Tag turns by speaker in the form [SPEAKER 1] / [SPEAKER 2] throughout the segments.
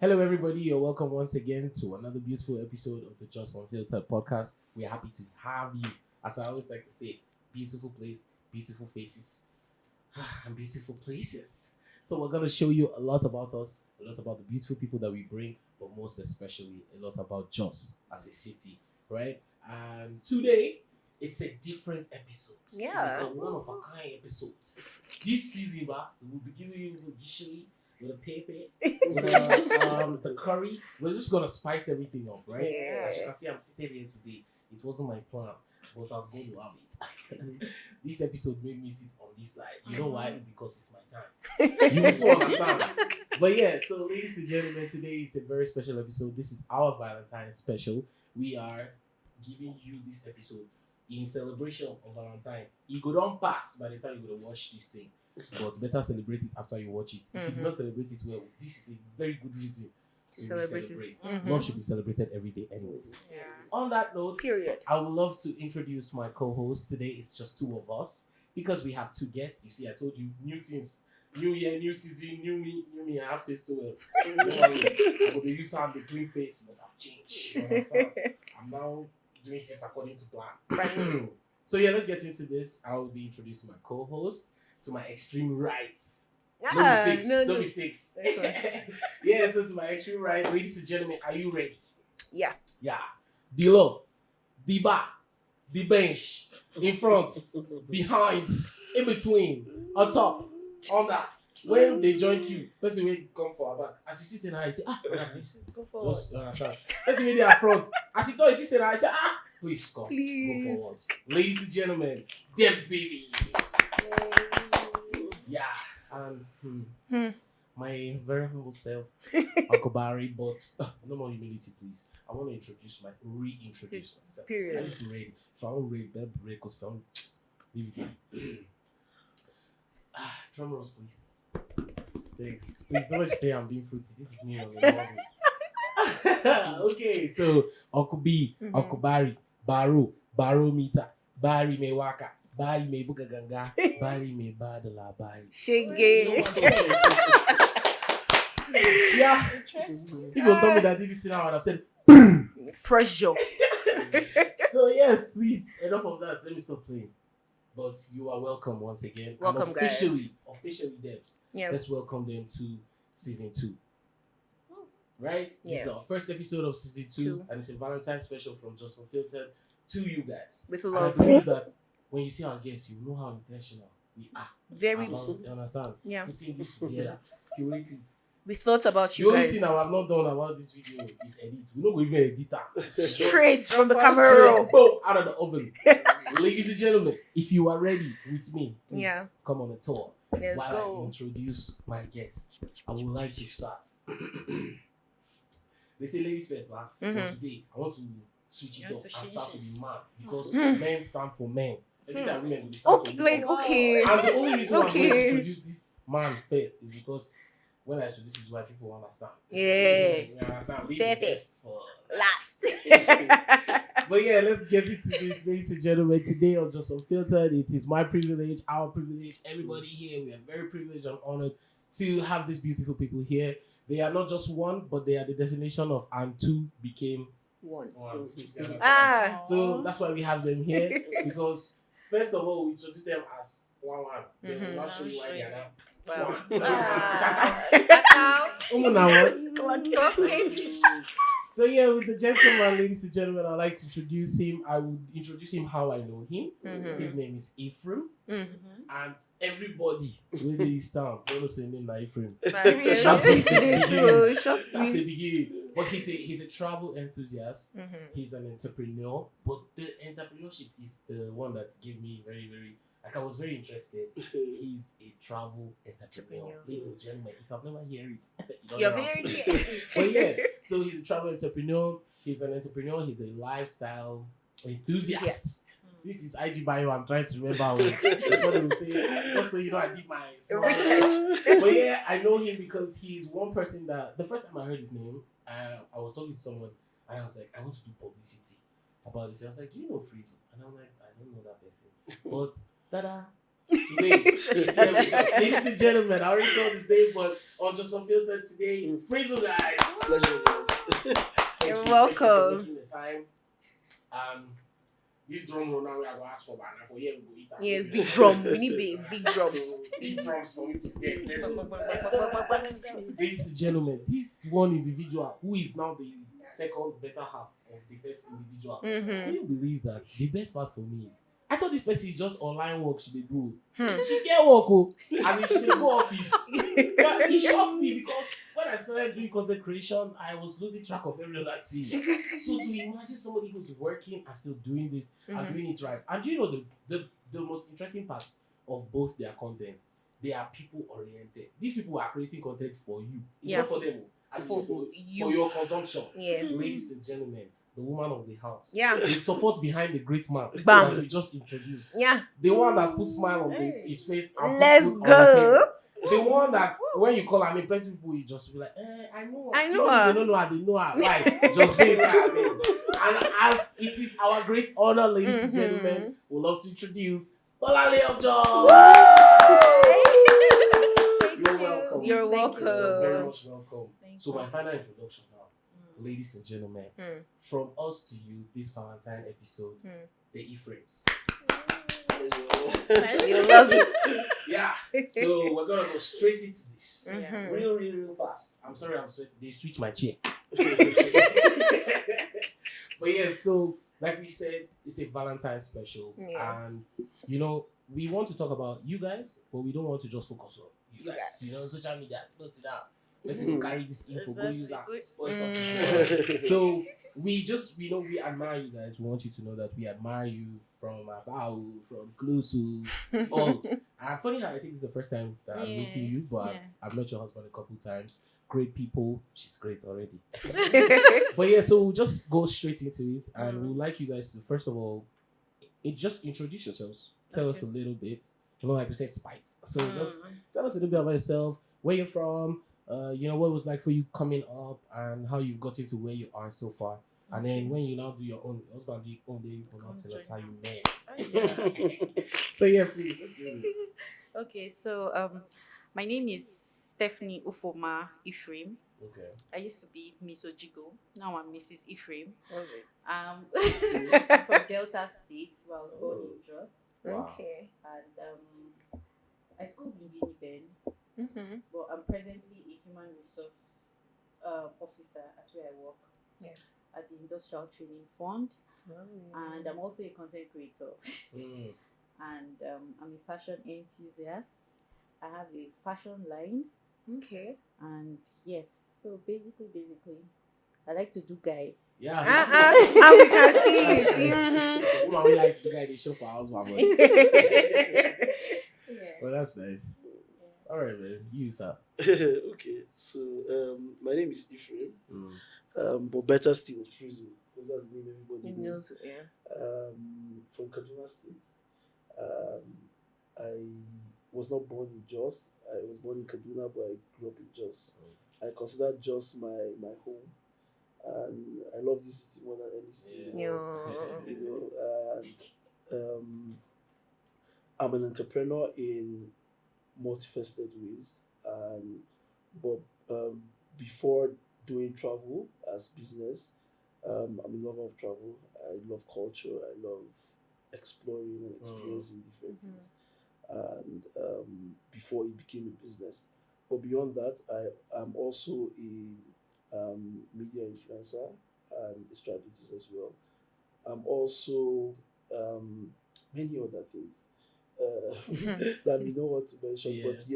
[SPEAKER 1] Hello, everybody. You're welcome once again to another beautiful episode of the Just Unfiltered podcast. We're happy to have you. As I always like to say, beautiful place, beautiful faces, and beautiful places. So we're going to show you a lot about us, a lot about the beautiful people that we bring, but most especially a lot about Jos as a city, right? And today, it's a different episode.
[SPEAKER 2] Yeah.
[SPEAKER 1] It's a one-of-a-kind episode. This season, we'll be giving you usually with a pepper, with the curry. We're just gonna spice everything up, right?
[SPEAKER 2] Yeah.
[SPEAKER 1] As you can see, I'm seated here today. It wasn't my plan, but I was going to have it. This episode made me sit on this side. You know why? Because it's my time. You also understand. But yeah, so ladies and gentlemen, today is a very special episode. This is our Valentine's special. We are giving you this episode in celebration of Valentine. It go don't pass by the time you're gonna watch this thing. But better celebrate it after you watch it. If you do not celebrate it well, this is a very good reason to celebrate. Love should be celebrated every day anyways.
[SPEAKER 2] Yes.
[SPEAKER 1] On that note,
[SPEAKER 2] Period.
[SPEAKER 1] I would love to introduce my co-host. Today it's just two of us because we have two guests. You see, I told you new things, new year, new season, new me. I have face to well. I would use hand the clean face, but I've changed. You understand? I'm now doing things according to plan. So yeah, let's get into this. I will be introducing my co-host. To my extreme right. No mistakes. No mistakes. Yeah, so to my extreme right, ladies and gentlemen, are you ready?
[SPEAKER 2] Yeah.
[SPEAKER 1] Yeah. Below, the bar, the bench, in front, behind, in between, on top, under. When they join you, person will come for our back. As you sit in her, I say, please.
[SPEAKER 2] Go forward.
[SPEAKER 1] Just understand. Person will be at front. As you thought you sit in her, I say, please come.
[SPEAKER 2] Please.
[SPEAKER 1] Go forward. Ladies and gentlemen, Debs baby. Yeah, and my very humble self, Uncle Barry, but no more humility, please. I want to reintroduce myself.
[SPEAKER 2] Period.
[SPEAKER 1] I just read. If I don't read, better break, because if I don't, leave it. Drum rolls, please. Thanks. Please don't say I'm being fruity. This is me on the morning. Okay, so Uncle B, Uncle Barry, Barometer, Barry Mewaka. Bari me buga ganga, Bari me ba da labari.
[SPEAKER 2] Shege.
[SPEAKER 1] Yeah. If it was not me that did this thing, I would have said
[SPEAKER 2] Pressure.
[SPEAKER 1] So yes, please, enough of that. Let me stop playing. But you are welcome once again.
[SPEAKER 2] Welcome,
[SPEAKER 1] and
[SPEAKER 2] guys.
[SPEAKER 1] Officially, Debs.
[SPEAKER 2] Yeah.
[SPEAKER 1] Let's welcome them to season 2. Right? This
[SPEAKER 2] Yeah.
[SPEAKER 1] is our first episode of season 2, and it's a Valentine's special from Just Unfiltered to you guys.
[SPEAKER 2] With
[SPEAKER 1] And
[SPEAKER 2] love.
[SPEAKER 1] I believe that when you see our guests, you know how intentional we are.
[SPEAKER 2] Very.
[SPEAKER 1] About, you understand?
[SPEAKER 2] Yeah.
[SPEAKER 1] Putting this together, curate it.
[SPEAKER 2] We thought about
[SPEAKER 1] The
[SPEAKER 2] you
[SPEAKER 1] only
[SPEAKER 2] guys.
[SPEAKER 1] thing I have not done about this video is edit. We don't go even edit that.
[SPEAKER 2] Straight from the
[SPEAKER 1] Straight,
[SPEAKER 2] camera roll.
[SPEAKER 1] boom, out of the oven. Ladies and gentlemen, if you are ready with me, please
[SPEAKER 2] Yeah.
[SPEAKER 1] come on a tour.
[SPEAKER 2] Let's
[SPEAKER 1] While I
[SPEAKER 2] go.
[SPEAKER 1] introduce my guest, I would like to start. They say ladies first, man. But today, I want to switch it up and start with the man because men stand for men. Every time women will stand
[SPEAKER 2] Okay,
[SPEAKER 1] for
[SPEAKER 2] like
[SPEAKER 1] women.
[SPEAKER 2] okay.
[SPEAKER 1] And the only reason why I'm going to
[SPEAKER 2] Okay.
[SPEAKER 1] introduce this man first is because when I introduce his wife, people understand.
[SPEAKER 2] Yeah.
[SPEAKER 1] You understand? Leave
[SPEAKER 2] Fair
[SPEAKER 1] the best for
[SPEAKER 2] Last.
[SPEAKER 1] But yeah, let's get into this, ladies and gentlemen. Today on Just Unfiltered, it is my privilege, our privilege, everybody here. We are very privileged and honored to have these beautiful people here. They are not just one, but they are the definition of and two became
[SPEAKER 2] One.
[SPEAKER 1] one. You understand? So that's why we have them here because first of all, we introduce them as one. Then we'll now show you why they are now.
[SPEAKER 2] Wow.
[SPEAKER 1] So yeah, with the gentleman, ladies and gentlemen, I'd like to introduce him. I would introduce him how I know him. His name is Ephraim. And everybody where they stand, don't say name like Ephraim.
[SPEAKER 2] It shocks me today too. It shocks
[SPEAKER 1] That's the
[SPEAKER 2] me.
[SPEAKER 1] beginning. But he's a travel enthusiast. He's an entrepreneur. But the entrepreneurship is the one that gave me very, very I was very interested. He's a travel entrepreneur. Ladies and gentlemen, if I've never heard it, you don't
[SPEAKER 2] You're
[SPEAKER 1] know how
[SPEAKER 2] very
[SPEAKER 1] to. But yeah, so he's a travel entrepreneur. He's an entrepreneur. He's a lifestyle enthusiast.
[SPEAKER 2] Yes.
[SPEAKER 1] This is IG bio. I'm trying to remember what they will say. Also, you know, I did my small
[SPEAKER 2] Research.
[SPEAKER 1] But yeah, I know him because he's one person that the first time I heard his name, I was talking to someone and I was like, I want to do publicity about this. I was like, do you know Freezle? And I'm like, I don't know that person. But ta-da! today is here with us. Ladies and gentlemen, I already told this name, but on Just Unfiltered today, Freezle, guys.
[SPEAKER 3] Pleasure, guys.
[SPEAKER 2] You're
[SPEAKER 1] Thank you
[SPEAKER 2] welcome.
[SPEAKER 1] for making the time. This drum roll now we are going to ask for, man. For here we go eat that.
[SPEAKER 2] Yes, big drum. We need big drum.
[SPEAKER 1] So, big drums for me to stay. Ladies and gentlemen, this one individual who is now the second better half of the first individual. Can you believe that? The best part for me is I thought this person is just online work she dey do. She get work, as if she dey go office. Yeah, it shocked me because when I started doing content creation, I was losing track of every other thing. So to imagine somebody who's working and still doing this and doing it right. And you know the most interesting part of both their content, they are people oriented. These people are creating content for you. It's not for them. And for your consumption.
[SPEAKER 2] Yeah.
[SPEAKER 1] Ladies and gentlemen, the woman of the house.
[SPEAKER 2] Yeah.
[SPEAKER 1] The support behind the great man
[SPEAKER 2] Bam.
[SPEAKER 1] that we just introduced.
[SPEAKER 2] Yeah.
[SPEAKER 1] The one that puts smile on his face and
[SPEAKER 2] Let's
[SPEAKER 1] puts food
[SPEAKER 2] go.
[SPEAKER 1] on the table. The one that when you call her name, person people you just be like, I know her.
[SPEAKER 2] I know
[SPEAKER 1] Even if
[SPEAKER 2] her.
[SPEAKER 1] They don't know her, they know her. Why? Just say her name. And as it is our great honor, ladies and gentlemen, we'd love to introduce Bolanle of Joy. You're welcome.
[SPEAKER 2] You're
[SPEAKER 1] Thank you so very
[SPEAKER 2] welcome.
[SPEAKER 1] much welcome. So my final introduction now, ladies and gentlemen, from us to you, this Valentine episode, the Ephraim's.
[SPEAKER 2] You love it.
[SPEAKER 1] Yeah. So we're gonna go straight into this.
[SPEAKER 2] Mhm.
[SPEAKER 1] Real fast. I'm sorry I'm sweating. They switched my chair. But yeah, so like we said, it's a Valentine's special.
[SPEAKER 2] Yeah.
[SPEAKER 1] And you know, we want to talk about you guys, but we don't want to just focus on you guys. You know, social media, split it out. Let's go carry this info, go use that. Spoil something. So we just, we admire you guys. We want you to know that we admire you from afar, from close to all. Funny how I think it's the first time that I'm meeting you, but I've met your husband a couple times. Great people. She's great already. But yeah, so we'll just go straight into it. And we'd like you guys to, first of all, just introduce yourselves. Tell us a little bit. You know, like we said, spice. So just tell us a little bit about yourself, where you're from, you know, what it was like for you coming up and how you've gotten to where you are so far. And then when you now do your own, husband do your own, then you will now tell us how you met. So yeah, please, let's do this.
[SPEAKER 4] Okay, so my name is Stephanie Ufoma Ephraim.
[SPEAKER 1] Okay.
[SPEAKER 4] I used to be Miss Ojigo. Now I'm Mrs. Ephraim.
[SPEAKER 2] Love it.
[SPEAKER 4] I'm from Delta State, where I was born in Jos.
[SPEAKER 1] Wow.
[SPEAKER 2] Okay.
[SPEAKER 4] And I schooled in Uniben, but I'm presently a human resource officer at where I work
[SPEAKER 2] Yes.
[SPEAKER 4] at the Industrial Training Fund. And I'm also a content creator. And I'm a fashion enthusiast. I have a fashion line.
[SPEAKER 2] Okay.
[SPEAKER 4] And yes, so basically, I like to do guy.
[SPEAKER 1] Yeah.
[SPEAKER 2] And we can see
[SPEAKER 1] That's
[SPEAKER 2] it.
[SPEAKER 1] nice. Woman, we like to guide the show for house, man.
[SPEAKER 4] Yeah.
[SPEAKER 1] Well, that's nice. All right, man. You, sir.
[SPEAKER 3] Okay, so my name is Ephraim, but better still Freezle, because that's the name everybody knows. From Kaduna State. I was not born in Jos. I was born in Kaduna, but I grew up in Jos. I consider Jos my home, and I love this city more than any city. You know, and I'm an entrepreneur in multifaceted ways, but before doing travel as business, I'm a lover of travel. I love culture. I love exploring and experiencing different things. And before it became a business, but beyond that, I'm also a media influencer and a strategist as well. I'm also many other things that we know what to mention. But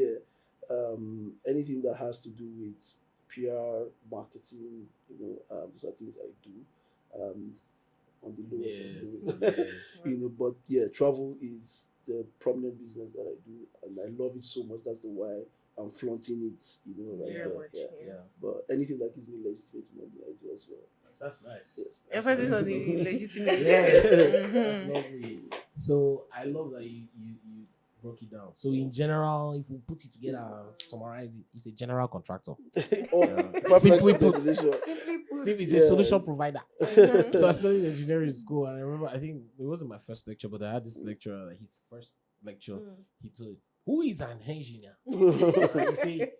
[SPEAKER 3] anything that has to do with PR, marketing, those are things I do on the lowest of the way. But travel is the prominent business that I do, and I love it so much. That's the why I'm flaunting it, But anything that gives me legitimate money, I do as well.
[SPEAKER 1] That's nice.
[SPEAKER 3] Yes.
[SPEAKER 2] Emphasis on the legitimate.
[SPEAKER 1] Yes. That's lovely. So I love that you broke it down. So in general, if we put it together and summarize it, it's a general contractor. Simply put, it's a solution provider. So I studied engineering in school, and I remember, I think it wasn't my first lecture, but I had this lecturer, his first lecture, he told, who is an engineer? And he say,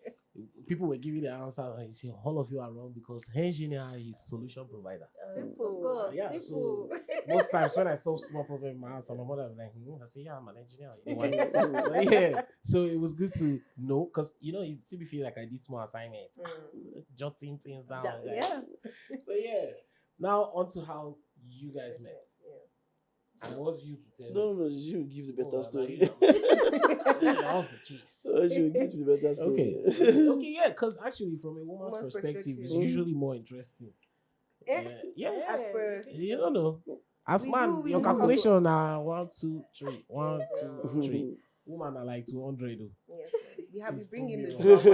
[SPEAKER 1] people were giving the answer, and he said, all of you are wrong because engineer is solution provider.
[SPEAKER 2] Simple.
[SPEAKER 1] Yeah,
[SPEAKER 2] Simple.
[SPEAKER 1] so most times when I solve small problem in my house, my mother was like, I say, yeah, I'm an engineer. You know why? But yeah, so it was good to know because it to be feel like I did small assignments, jotting things down.
[SPEAKER 2] Yeah.
[SPEAKER 1] So yeah, now on to how you guys met. And I want you to tell me.
[SPEAKER 3] No, you give the better story.
[SPEAKER 1] That was the chase.
[SPEAKER 3] You give the better story.
[SPEAKER 1] Okay, yeah, because actually, from a woman's perspective, it's usually more interesting. Yeah.
[SPEAKER 2] As per
[SPEAKER 1] You don't know. As
[SPEAKER 2] We
[SPEAKER 1] man,
[SPEAKER 2] do
[SPEAKER 1] your
[SPEAKER 2] also.
[SPEAKER 1] calculation are 1, 2, 3. 1, 2, 3. Woman are like 200.
[SPEAKER 2] yes, we have to bring in the
[SPEAKER 1] It's
[SPEAKER 2] drama.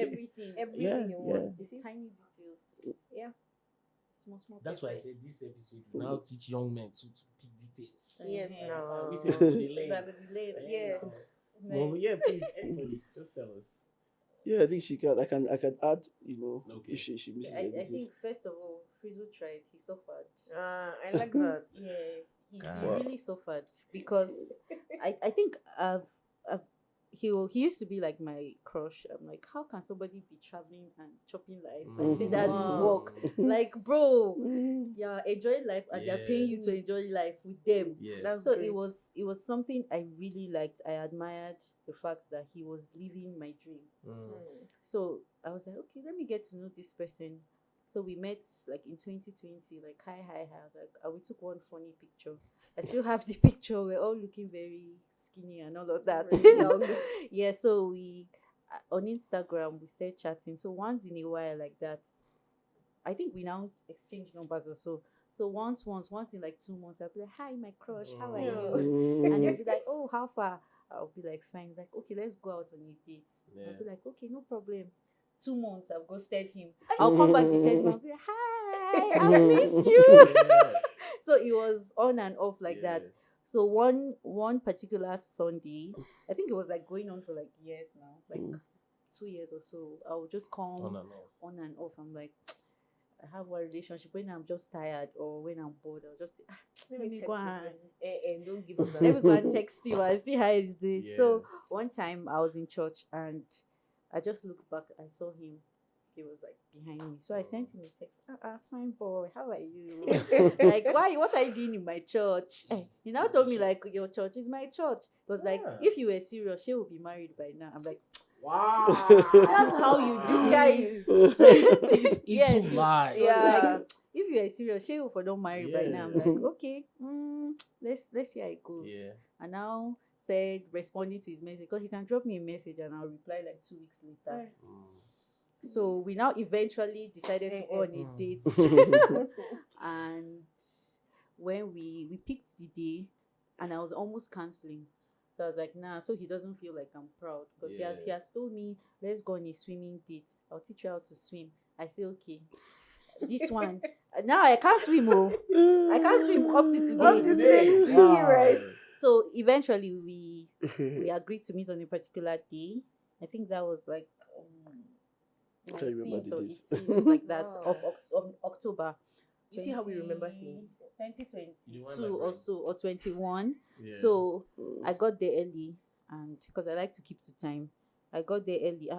[SPEAKER 4] Everything.
[SPEAKER 2] Everything you want. You see?
[SPEAKER 4] Tiny details.
[SPEAKER 2] Yeah.
[SPEAKER 4] Small.
[SPEAKER 1] That's why I said this episode will now teach young men to pick details.
[SPEAKER 2] Yes,
[SPEAKER 4] Yeah.
[SPEAKER 2] no.
[SPEAKER 1] We say they learn.
[SPEAKER 2] Yes.
[SPEAKER 1] Well, yeah, please, anybody, just tell us.
[SPEAKER 3] Yeah, I think she can. I can add.
[SPEAKER 1] Okay.
[SPEAKER 3] If she misses
[SPEAKER 4] I
[SPEAKER 3] anything.
[SPEAKER 4] think first of all, Freezle tried. He suffered.
[SPEAKER 2] I like that.
[SPEAKER 4] Yeah, he
[SPEAKER 1] Wow.
[SPEAKER 4] really suffered because I think he used to be like my crush. I'm like, how can somebody be traveling and chopping life and say that's his work? Like, bro, yeah, enjoying life and they're paying you to enjoy life with them.
[SPEAKER 1] Yeah.
[SPEAKER 2] That's
[SPEAKER 4] So
[SPEAKER 2] great.
[SPEAKER 4] it was something I really liked. I admired the fact that he was living my dream. So I was like, okay, let me get to know this person. So we met like in 2020, like hi. I was like, we took one funny picture. I still have the picture. We're all looking very skinny and all of that. Yeah. So we on Instagram we started chatting. So once in a while like that, I think we now exchange numbers or so. So once in like 2 months, I'll be like, hi, my crush, how are you? And they'll be like, oh, how far? I'll be like, fine. Like, okay, let's go out on a date. I'll be like, okay, no problem. 2 months, I've ghosted him. I'll come back the 10th month. I'll be like, hi, I missed you. So it was on and off like that. So one particular Sunday, I think it was like going on for like years now, like 2 years or so. I'll just come on and off. I'm like, I have one relationship when I'm just tired or when I'm bored. I'll just say, let me go and
[SPEAKER 2] don't give up.
[SPEAKER 4] let me go and text you and see how he's doing. So one time I was in church and I just looked back. I saw him. He was like behind me. So I sent him a text. Fine boy, how are you? Like, why? What are you doing in my church? He now told me like, your church is my church. It was like, if you were serious, she would be married by now. I'm like,
[SPEAKER 1] wow,
[SPEAKER 2] that's how you do, guys.
[SPEAKER 1] It's live.
[SPEAKER 2] Yeah.
[SPEAKER 4] Like, if you are serious, she will not marry by now. I'm like, okay, let's see how it goes.
[SPEAKER 1] Yeah.
[SPEAKER 4] And now said responding to his message because he can drop me a message and I'll reply like 2 weeks later. So we now eventually decided to go on a date. And when we picked the day and I was almost cancelling. So I was like, nah, so he doesn't feel like I'm proud. Because he has told me, let's go on a swimming date. I'll teach you how to swim. I say, okay. This one. Now I can't swim, I can't swim up to today.
[SPEAKER 2] Right?
[SPEAKER 4] So eventually we agreed to meet on a particular day. I think that was like 19th or 18th, like that, of October.
[SPEAKER 2] You see how we remember things?
[SPEAKER 4] 2022 or so, or 21.
[SPEAKER 1] Yeah.
[SPEAKER 4] So I got there early, and because I like to keep to time, I got there early.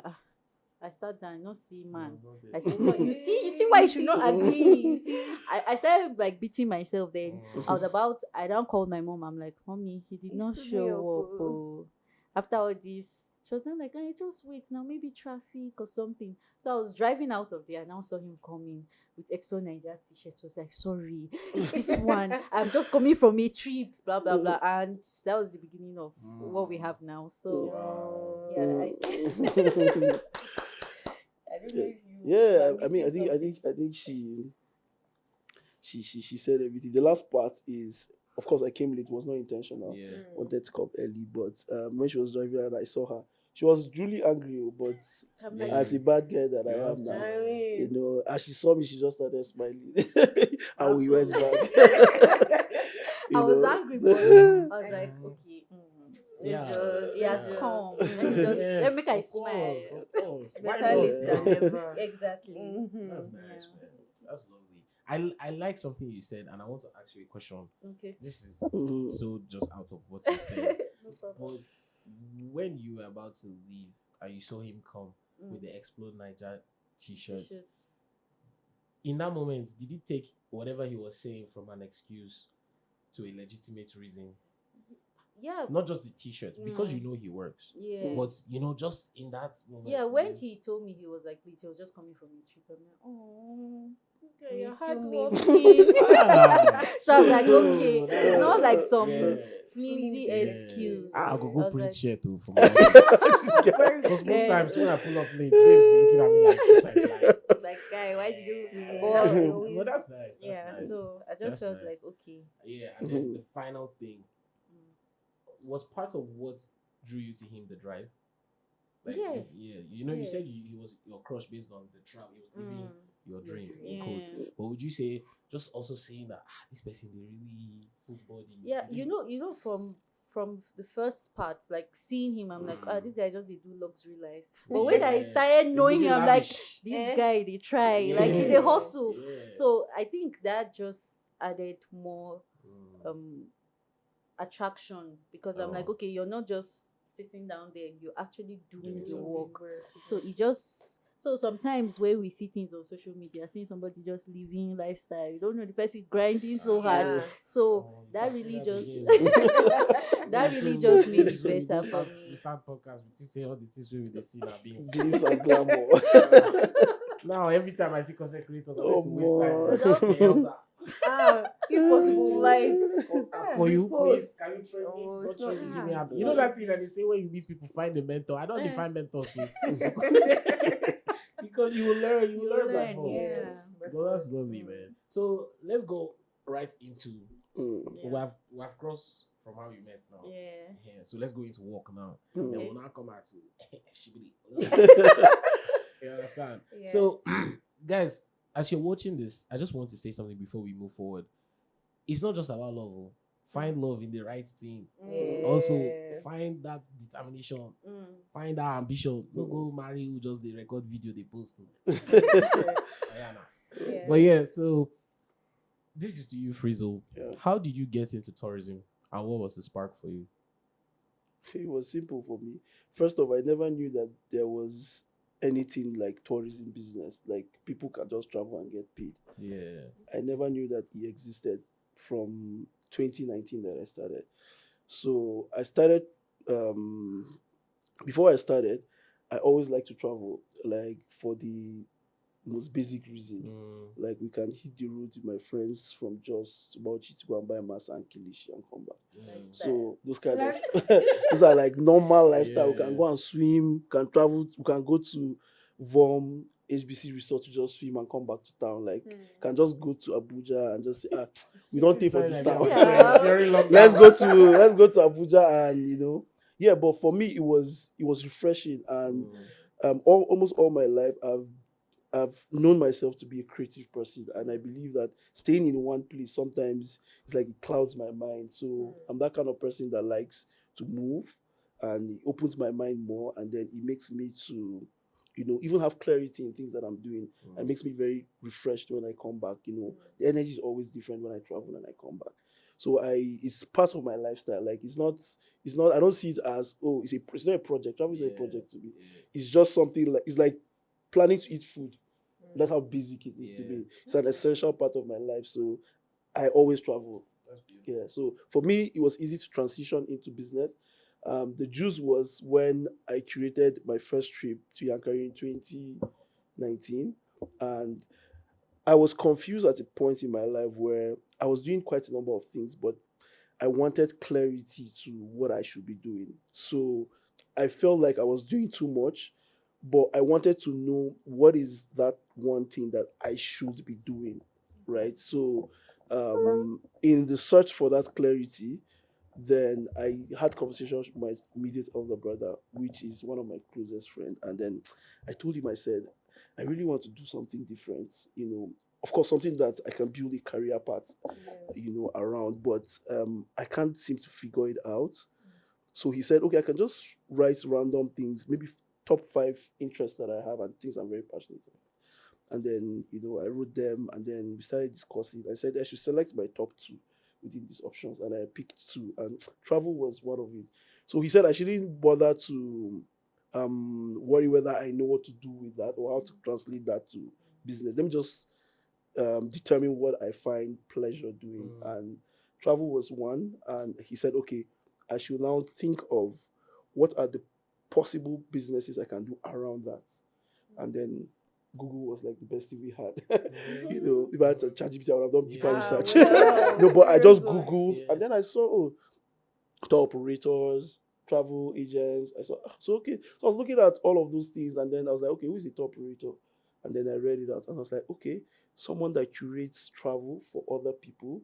[SPEAKER 4] I sat down, not see man. I said, no, you see why you should not agree. You see, I started like beating myself then. I don't call my mom. I'm like, mommy, he did not show up. After all this, she was not like, just wait now, maybe traffic or something. So I was driving out of there and I saw him coming with Explore Nigeria t-shirt. I was like, sorry, this one, I'm just coming from a trip, blah, blah, blah. And that was the beginning of what we have now. So, yeah. I don't know if you...
[SPEAKER 3] Yeah, I mean, I think she said everything. The last part is, of course, I came late. It was not intentional. Wanted to come early, but when she was driving and I saw her, she was truly angry. But as a bad guy that I am now, as she saw me, she just started smiling, and we went back.
[SPEAKER 4] I was angry, but I was like, okay. He has come. Let me make I smile.
[SPEAKER 1] Of course.
[SPEAKER 2] Better late than never.
[SPEAKER 4] Exactly.
[SPEAKER 1] That's nice, man. That's lovely. I like something you said, and I want to ask you a question.
[SPEAKER 4] Okay.
[SPEAKER 1] This is
[SPEAKER 3] Mhm.
[SPEAKER 1] so just out of what you said.
[SPEAKER 4] No problem.
[SPEAKER 1] But when you were about to leave and you saw him come with the Explode Niger t-shirt,
[SPEAKER 4] T-shirts.
[SPEAKER 1] in that moment, did he take whatever he was saying from an excuse to a legitimate reason?
[SPEAKER 4] Yeah.
[SPEAKER 1] Not just the t-shirt, because you know he works.
[SPEAKER 4] Yeah.
[SPEAKER 1] But just in that moment.
[SPEAKER 4] Yeah, when he told me he was like, please, he was just coming from a trip. I'm like, oh, okay,
[SPEAKER 2] We
[SPEAKER 4] you're
[SPEAKER 2] still
[SPEAKER 4] hardworking.
[SPEAKER 1] Ah,
[SPEAKER 4] So I was like,
[SPEAKER 1] so
[SPEAKER 4] okay,
[SPEAKER 1] that's-
[SPEAKER 4] it's not like some
[SPEAKER 1] yeah.
[SPEAKER 4] flimsy
[SPEAKER 2] Yeah.
[SPEAKER 4] excuse.
[SPEAKER 1] I'll go
[SPEAKER 4] I was
[SPEAKER 1] print
[SPEAKER 4] like,
[SPEAKER 1] shirt too from because most
[SPEAKER 4] Yeah.
[SPEAKER 1] times when I pull up late, babes be looking at me like this. I was
[SPEAKER 4] like, guy, why did you?
[SPEAKER 1] But that's nice. That's
[SPEAKER 4] Yeah,
[SPEAKER 1] nice.
[SPEAKER 4] so I just
[SPEAKER 1] That's
[SPEAKER 4] felt
[SPEAKER 1] nice.
[SPEAKER 4] like, okay.
[SPEAKER 1] Yeah, and then the final thing was part of what drew you to him, the drive. Like,
[SPEAKER 4] Yeah.
[SPEAKER 1] You
[SPEAKER 4] Yeah.
[SPEAKER 1] said he was your crush based on the travel. He was living your dream, in
[SPEAKER 4] Yeah.
[SPEAKER 1] quotes. But would you say just also saying that this person they really put body?
[SPEAKER 4] Yeah,
[SPEAKER 1] did
[SPEAKER 4] you know, from the first part, like seeing him, I'm like, this guy just they do luxury life. But when I
[SPEAKER 1] Yeah.
[SPEAKER 4] started
[SPEAKER 1] He's
[SPEAKER 4] knowing
[SPEAKER 1] living
[SPEAKER 4] him, I'm like,
[SPEAKER 1] lavish.
[SPEAKER 4] this guy they try, like he
[SPEAKER 1] Yeah.
[SPEAKER 4] they hustle.
[SPEAKER 1] Yeah.
[SPEAKER 4] So I think that just added more
[SPEAKER 1] Mm.
[SPEAKER 4] attraction, because I'm like,
[SPEAKER 1] Oh.
[SPEAKER 4] okay, you're not just sitting down there, you're actually doing
[SPEAKER 1] Doing
[SPEAKER 4] the
[SPEAKER 1] something.
[SPEAKER 4] work. So it just so sometimes when we see things on social media, seeing somebody just living lifestyle, you don't know the person grinding so hard.
[SPEAKER 2] Yeah.
[SPEAKER 4] So
[SPEAKER 1] Oh,
[SPEAKER 4] that
[SPEAKER 1] you
[SPEAKER 4] really
[SPEAKER 1] see
[SPEAKER 4] just
[SPEAKER 1] again.
[SPEAKER 4] that
[SPEAKER 1] So-
[SPEAKER 4] really just made it
[SPEAKER 1] so we
[SPEAKER 4] better
[SPEAKER 1] go
[SPEAKER 4] for
[SPEAKER 1] start, We
[SPEAKER 4] me.
[SPEAKER 1] start podcast. We say all the things we they see now being.
[SPEAKER 3] Glimpse and glamour.
[SPEAKER 1] Now every time I see content creators, I
[SPEAKER 3] Oh,
[SPEAKER 1] always waste time.
[SPEAKER 3] boy.
[SPEAKER 1] I just say, Elder,
[SPEAKER 2] If possible, like
[SPEAKER 1] for you, please,
[SPEAKER 2] repost.
[SPEAKER 1] can you train me?
[SPEAKER 2] Oh,
[SPEAKER 1] Not
[SPEAKER 2] it's not
[SPEAKER 1] train me. Give me
[SPEAKER 2] hard.
[SPEAKER 1] a. You know that thing that they say when you meet people, find a mentor. I don't
[SPEAKER 4] Eh.
[SPEAKER 1] define mentors so. Because you will learn. You will learn by force.
[SPEAKER 4] Yeah.
[SPEAKER 1] No, that's lovely, man. So let's go right into.
[SPEAKER 3] Mm.
[SPEAKER 1] We've crossed from how you met now.
[SPEAKER 4] Yeah.
[SPEAKER 1] So let's go into work now.
[SPEAKER 3] Mm.
[SPEAKER 1] Then we'll now come out to Shibili. You understand?
[SPEAKER 4] Yeah.
[SPEAKER 1] So, guys, as you're watching this, I just want to say something before we move forward. It's not just about love. Oh. Find love in the right thing.
[SPEAKER 2] Yeah.
[SPEAKER 1] Also, find that determination.
[SPEAKER 4] Mm.
[SPEAKER 1] Find that ambition. Don't go marry who just the record video they post.
[SPEAKER 4] Yeah.
[SPEAKER 1] But yeah, so this is to you, Freezle.
[SPEAKER 3] Yeah.
[SPEAKER 1] How did you get into tourism, and what was the spark for you?
[SPEAKER 3] It was simple for me. First off, I never knew that there was anything like tourism business. Like people can just travel and get paid.
[SPEAKER 1] Yeah.
[SPEAKER 3] I never knew that it existed from 2019 that I started. So I started, before I started, I always like to travel, like for the most basic reason. Like we can hit the road with my friends from Jos to Bauchi to go and buy masa and kilishi and come back. So those kind of those are like normal lifestyle. We can
[SPEAKER 1] Yeah.
[SPEAKER 3] go and swim, can travel, we can go to Vom HBC resort to just swim and come back to town. Like can just go to Abuja and just say, we don't take for this town. Let's go to Abuja and yeah. But for me, it was refreshing, and almost all my life I've known myself to be a creative person, and I believe that staying in one place sometimes it's like it clouds my mind. So I'm that kind of person that likes to move, and it opens my mind more, and then it makes me to, even have clarity in things that I'm doing. It makes me very refreshed when I come back. The energy is always different when I travel and I come back. So it's part of my lifestyle. Like it's not. I don't see it as it's not a project. Travel is not a project to me. It's just something like it's like planning to eat food. That's how basic it is to me. It's an essential part of my life. So I always travel. Yeah. So for me, it was easy to transition into business. The juice was when I curated my first trip to Yankari in 2019. And I was confused at a point in my life where I was doing quite a number of things, but I wanted clarity to what I should be doing. So I felt like I was doing too much, but I wanted to know what is that one thing that I should be doing, right? So in the search for that clarity, then I had conversations with my immediate elder brother, which is one of my closest friends. And then I told him, I said, I really want to do something different, of course, something that I can build a career path, around, but I can't seem to figure it out. So he said, okay, I can just write random things, maybe top 5 interests that I have and things I'm very passionate about. And then, I wrote them, and then we started discussing. I said I should select my top 2 within these options, and I picked 2, and travel was one of it. So he said I shouldn't bother to worry whether I know what to do with that or how to translate that to business. Let me just determine what I find pleasure doing. And travel was one. And he said, okay, I should now think of what are the possible businesses I can do around that. And then Google was like the best thing we had. If I had to ChatGPT, I would have done deeper research.
[SPEAKER 2] Wow.
[SPEAKER 3] No, but I just
[SPEAKER 2] Seriously.
[SPEAKER 3] Googled, and then I saw tour operators, travel agents. I saw okay. So I was looking at all of those things, and then I was like, okay, who is a tour operator? And then I read it out, and I was like, okay, someone that curates travel for other people,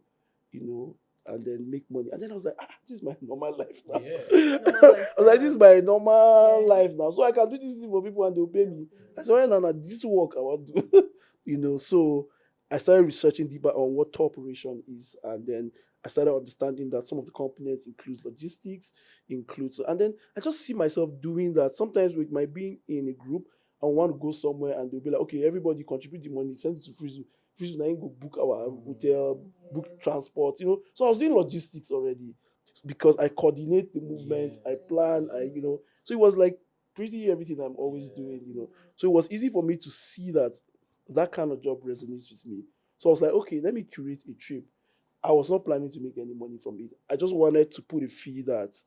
[SPEAKER 3] and then make money. And then I was like, this is my normal life now.
[SPEAKER 1] Yeah.
[SPEAKER 3] I was like, this is my normal life now. So I can do this thing for people and they'll pay me. I said, no, this work I want to do. So I started researching deeper on what tour operation is. And then I started understanding that some of the components include logistics, and then I just see myself doing that. Sometimes with my being in a group, I want to go somewhere and they'll be like, okay, everybody contribute the money, send it to Freezle. Freezle, now you go book our hotel, book transport, So I was doing logistics already because I coordinate the movement, I plan, So it was like pretty everything I'm always doing, So it was easy for me to see that kind of job resonates with me. So I was like, okay, let me curate a trip. I was not planning to make any money from it. I just wanted to put a fee that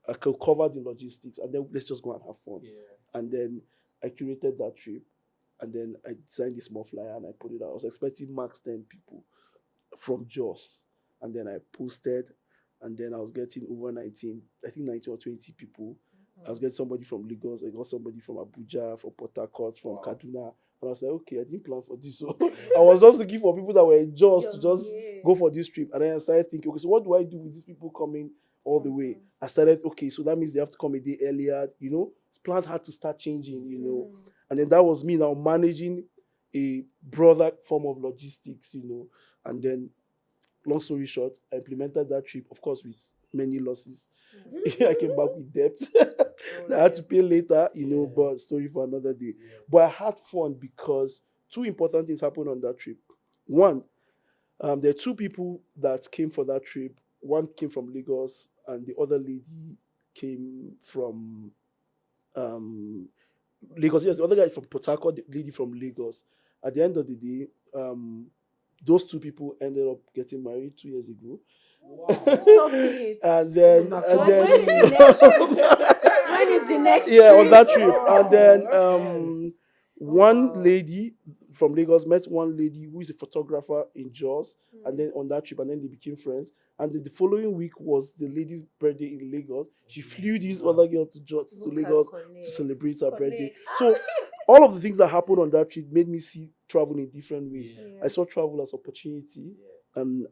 [SPEAKER 3] I could cover the logistics, and then let's just go and have fun.
[SPEAKER 1] Yeah.
[SPEAKER 3] And then I curated that trip, and then I designed a small flyer and I put it out. I was expecting max 10 people from Jos, and then I posted, and then I was getting over 19 or 20 people. I was getting somebody from Lagos, I got somebody from Abuja, from Port Harcourt, from Kaduna. And I was like, okay, I didn't plan for this. So I was just looking for people that were in Jos to just go for this trip. And then I started thinking, okay, so what do I do with these people coming all the way? I started, okay, so that means they have to come a day earlier, Plans had to start changing, And then that was me now managing a broader form of logistics, And then, long story short, I implemented that trip, of course, with many losses. I came back with debt. I had to pay later, but story for another day.
[SPEAKER 1] Yeah.
[SPEAKER 3] But I had fun because 2 important things happened on that trip. One, there are 2 people that came for that trip. One came from Lagos, and the other lady came from Lagos. Yes, the other guy from Port Harcourt, the lady from Lagos. At the end of the day, those 2 people ended up getting married 2 years ago.
[SPEAKER 1] Wow.
[SPEAKER 2] Stop it.
[SPEAKER 3] And then,
[SPEAKER 2] When is the next
[SPEAKER 3] yeah, on
[SPEAKER 2] trip?
[SPEAKER 3] that trip.
[SPEAKER 2] Oh,
[SPEAKER 3] And then
[SPEAKER 1] that's
[SPEAKER 3] one lady from Lagos met one lady who is a photographer in Jos, and then on that trip, and then they became friends. And then the following week was the lady's birthday in Lagos. She flew this other girl to Lagos to celebrate her birthday. So all of the things that happened on that trip made me see travel in different ways.
[SPEAKER 1] Yeah.
[SPEAKER 3] I saw travel as opportunity and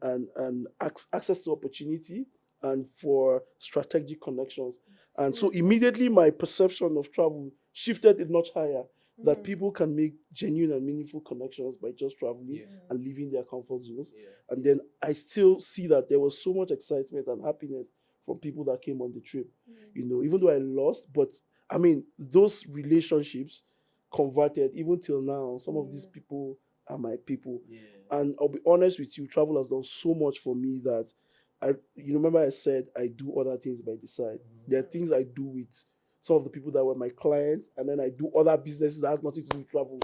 [SPEAKER 3] access to opportunity and for strategic connections. And so immediately my perception of travel shifted a notch higher, that people can make genuine and meaningful connections by just traveling and leaving their comfort zones.
[SPEAKER 1] Yeah.
[SPEAKER 3] And then I still see that there was so much excitement and happiness from people that came on the trip. Even though I lost, but I mean, those relationships converted even till now. Some of these people are my people.
[SPEAKER 1] Yeah.
[SPEAKER 3] And I'll be honest with you, travel has done so much for me that remember I said I do other things by the side. There are things I do with some of the people that were my clients, and then I do other businesses that has nothing to do with travel.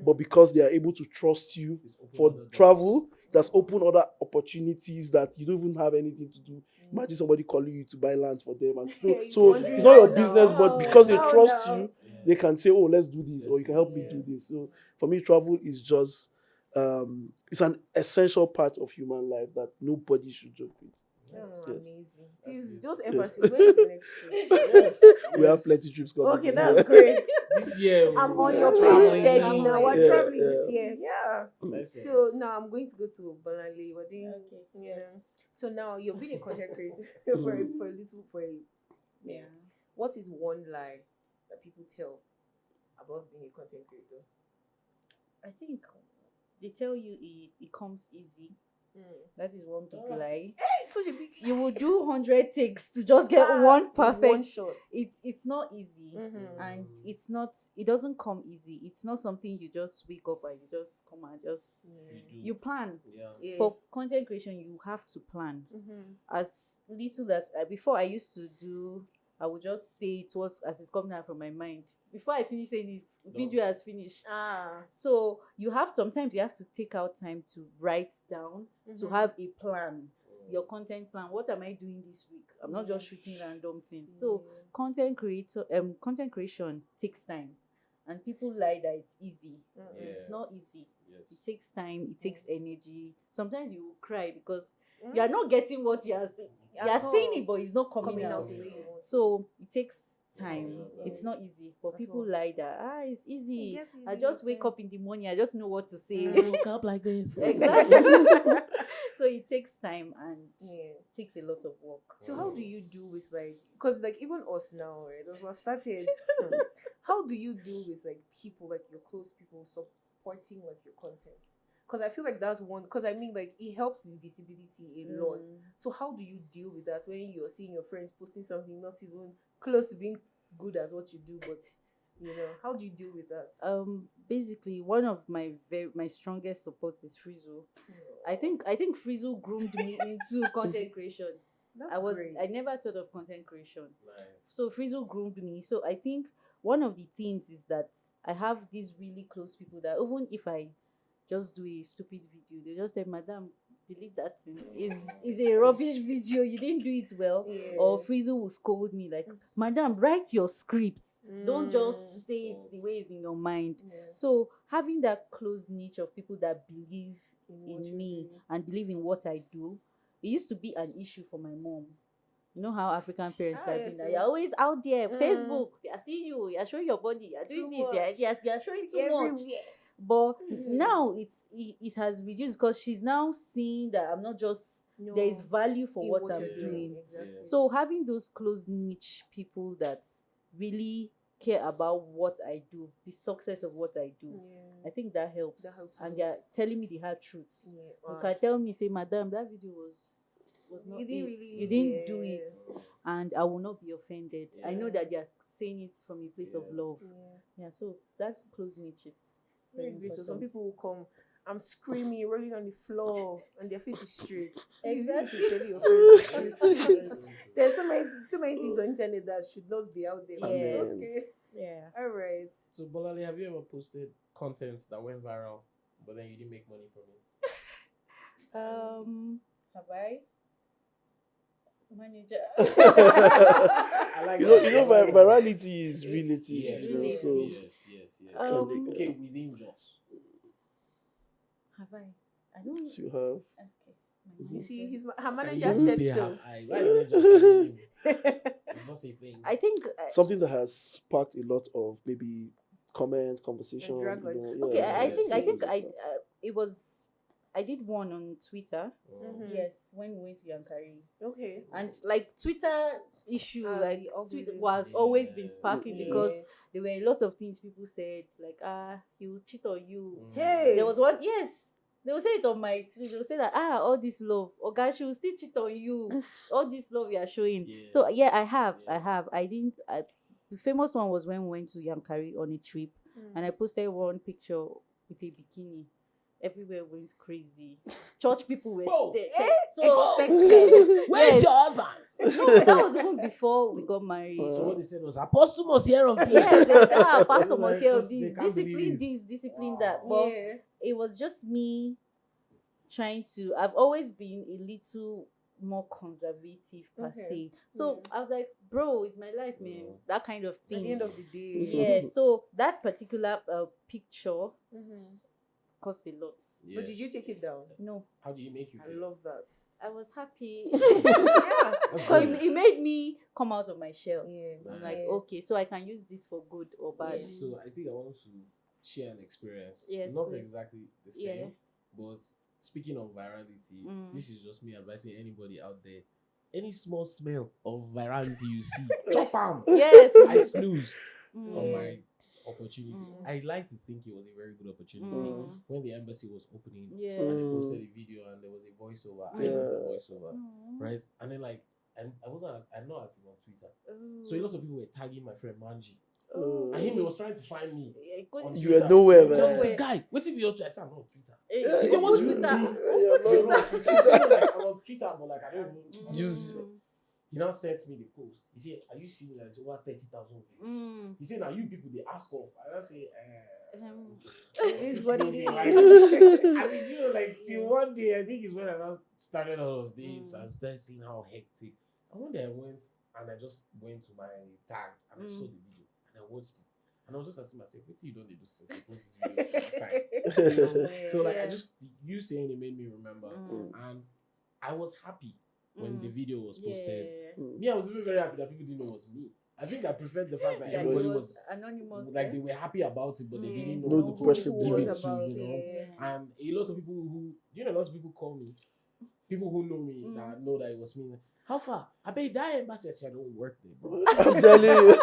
[SPEAKER 3] But because they are able to trust you for travel, that's opened other opportunities that you don't even have anything to do. Imagine somebody calling you to buy lands for them. And so it's not your business, but because they trust you, they can say, oh, let's do this, or you can help me do this. So for me, travel is just, it's an essential part of human life that nobody should joke with.
[SPEAKER 2] Amazing. Please, just emphasis. When is the next trip?
[SPEAKER 1] Yes.
[SPEAKER 3] We have plenty trips coming.
[SPEAKER 2] Okay, that's great.
[SPEAKER 1] This year
[SPEAKER 2] I'm on
[SPEAKER 1] we're
[SPEAKER 2] your page
[SPEAKER 1] traveling
[SPEAKER 2] steady
[SPEAKER 1] now.
[SPEAKER 2] now. We're
[SPEAKER 3] Yeah,
[SPEAKER 2] traveling
[SPEAKER 3] yeah.
[SPEAKER 2] this year. Yeah.
[SPEAKER 1] Nice one.
[SPEAKER 2] So now I'm going to go to Bolanle. We're doing,
[SPEAKER 4] Okay.
[SPEAKER 2] you know. So now you've been a content creator for a
[SPEAKER 4] Yeah.
[SPEAKER 2] What is one lie that people tell about being a content creator?
[SPEAKER 4] I think they tell you it comes easy. That is one big lie.
[SPEAKER 2] like such a big.
[SPEAKER 4] You will do 100 takes to just get one perfect.
[SPEAKER 2] One shot.
[SPEAKER 4] It's not easy, and it doesn't come easy. It's not something you just wake up and you just come and just you plan. For content creation, you have to plan. As little as before, I used to do. I would just say it was as it's coming out from my mind. Before I finish saying the video has finished. So sometimes you have to take out time to write down, to have a plan, your content plan. What am I doing this week? I'm not just shooting random things. So content creation takes time. And people lie that it's easy. It's not easy. It takes time, it takes energy. Sometimes you will cry because you are not getting what you are saying. You are saying it, but it's not coming out. So it takes time. It's not easy. But people lie that it's easy. I just wake up in the morning, I just know what to say.
[SPEAKER 1] I woke up like this.
[SPEAKER 4] Exactly. So it takes time and it takes a lot of work.
[SPEAKER 2] So how do you do with because even us now, right? As we started, how do you deal with people, your close people supporting your content? Because I feel like that's one. Because I mean, it helps with visibility a lot. So how do you deal with that when you're seeing your friends posting something not even close to being good as what you do, but how do you deal with that?
[SPEAKER 4] Basically, one of my strongest supports is Freezle. I think Freezle groomed me into content creation.
[SPEAKER 2] Great.
[SPEAKER 4] I never thought of content creation.
[SPEAKER 1] Nice.
[SPEAKER 4] So Freezle groomed me. So I think one of the things is that I have these really close people that even if I just do a stupid video, they just say, "Madam, delete that thing. Is a rubbish video. You didn't do it well." Or Freezle will scold me like, "Madam, write your script. Don't just say it the way it's in your mind." So having that close niche of people that believe in me and believe in what I do, it used to be an issue for my mom. You know how African parents can be that you're always out there, Facebook, they are seeing you, you're showing your body, you're doing this, you're showing too much. But now it has reduced because she's now seeing that I'm not just there is value for what I'm doing. So having those close niche people that really care about what I do, the success of what I do, I think that helps. And they're telling me the hard truths. You can tell me, say, "Madam, that video was not you didn't do it," and I will not be offended. I know that they are saying it from a place of love. So that close niche is very great.
[SPEAKER 2] So some people will come, I'm screaming, rolling on the floor, and their face is straight.
[SPEAKER 4] Exactly.
[SPEAKER 2] There's so many things on internet that should not be out there.
[SPEAKER 4] Yes.
[SPEAKER 2] Okay.
[SPEAKER 4] Yeah.
[SPEAKER 2] All right.
[SPEAKER 1] So Bolanle, have you ever posted content that went viral, but then you didn't make money from it?
[SPEAKER 4] Have I? Manager.
[SPEAKER 1] I like that.
[SPEAKER 3] Virality is relative.
[SPEAKER 1] Yes.
[SPEAKER 3] So
[SPEAKER 1] Yes.
[SPEAKER 4] Okay,
[SPEAKER 1] within just.
[SPEAKER 4] Have I don't.
[SPEAKER 3] you have.
[SPEAKER 4] Okay.
[SPEAKER 2] You see, her
[SPEAKER 1] Can
[SPEAKER 2] manager
[SPEAKER 1] you
[SPEAKER 2] said
[SPEAKER 1] say
[SPEAKER 2] so.
[SPEAKER 1] have I? Why is it just a name? It's just a thing.
[SPEAKER 4] I think
[SPEAKER 3] Something that has sparked a lot of maybe comments, conversation.
[SPEAKER 2] drag,
[SPEAKER 4] okay. I think it was. I did one on Twitter. Yes, when we went to Yankari.
[SPEAKER 2] Okay.
[SPEAKER 4] And Twitter issue, Twitter
[SPEAKER 2] algorithm.
[SPEAKER 4] was always been sparking because there were a lot of things people said he will cheat on you.
[SPEAKER 2] Hey.
[SPEAKER 4] There was one, yes. They will say it on my Twitter. They will say that all this love, guys, she will still cheat on you. All this love you are showing.
[SPEAKER 1] Yeah.
[SPEAKER 4] So I have. I didn't. The famous one was when we went to Yankari on a trip, and I posted one picture with a bikini. Everywhere went crazy. Church people were so expected.
[SPEAKER 1] Where's your husband?
[SPEAKER 4] No, that was even before we got married.
[SPEAKER 1] So what they said was, Apostle must hear of this.
[SPEAKER 4] Yes, they said, Pastor must hear of
[SPEAKER 1] They
[SPEAKER 4] this.
[SPEAKER 1] can't
[SPEAKER 4] Discipline
[SPEAKER 1] believe
[SPEAKER 4] this, discipline
[SPEAKER 1] Wow.
[SPEAKER 4] that. But it was just me trying to. I've always been a little more conservative per se. So I was like, bro, it's my life, man. That kind of thing.
[SPEAKER 2] At the end of the day.
[SPEAKER 4] Yeah. So that particular picture cost a lot.
[SPEAKER 1] Yeah.
[SPEAKER 2] But did you take it down?
[SPEAKER 4] No.
[SPEAKER 1] How do you make you
[SPEAKER 2] I
[SPEAKER 1] feel?
[SPEAKER 2] love that.
[SPEAKER 4] I was happy.
[SPEAKER 1] That's
[SPEAKER 4] Because
[SPEAKER 1] good.
[SPEAKER 4] it made me come out of my shell.
[SPEAKER 2] Yeah.
[SPEAKER 4] I'm like, okay, so I can use this for good or bad.
[SPEAKER 1] So I think I want to share an experience.
[SPEAKER 4] Yes,
[SPEAKER 1] Not
[SPEAKER 4] please.
[SPEAKER 1] exactly the same, but speaking of virality, this is just me advising anybody out there. Any small smell of virality you see, chop 'em.
[SPEAKER 4] Yes.
[SPEAKER 1] I snoozed on my opportunity. I like to think it was a very good opportunity. When the embassy was opening,
[SPEAKER 4] Yeah.
[SPEAKER 1] and they posted a video and there was a voiceover. I did the voiceover, right? And then like, I'm not active on Twitter, so a lot of people were tagging my friend Manji. And he was trying to find me. On
[SPEAKER 3] You were
[SPEAKER 1] Twitter.
[SPEAKER 3] nowhere, man.
[SPEAKER 1] I said, guy, what if you I said, I'm not on Twitter.
[SPEAKER 4] He
[SPEAKER 1] said, what
[SPEAKER 3] you
[SPEAKER 1] Twitter?
[SPEAKER 3] I'm
[SPEAKER 1] I'm
[SPEAKER 3] not
[SPEAKER 1] on Twitter, but like, I don't even
[SPEAKER 3] use.
[SPEAKER 1] He now sent me the post. He said, are you seeing that it's over 30,000 views? He said, now you people, they ask off. And I say,
[SPEAKER 2] it is what it is.
[SPEAKER 1] I mean, you know, like, till one day, I think is when I now started all of this and started seeing how hectic. And one day I went and I just went to my tag and I saw the video and I watched it. And I was just asking myself, what do you don't do since they post this video first time? You know? So like, I just, you saying it made me remember. And I was happy when the video was posted. Me, I was even very happy that people didn't know it was me. I think I preferred the fact that everybody was
[SPEAKER 4] anonymous.
[SPEAKER 1] like, they were happy about it, but they didn't know
[SPEAKER 3] No,
[SPEAKER 1] who
[SPEAKER 3] the person
[SPEAKER 1] to give
[SPEAKER 3] was
[SPEAKER 1] it to,
[SPEAKER 2] about
[SPEAKER 1] you know.
[SPEAKER 2] it.
[SPEAKER 1] And a lot of people who, a lot of people call me, people who know me that know that it was me. How far? I bet that embassy said I don't work there, bro.
[SPEAKER 3] I'm telling you.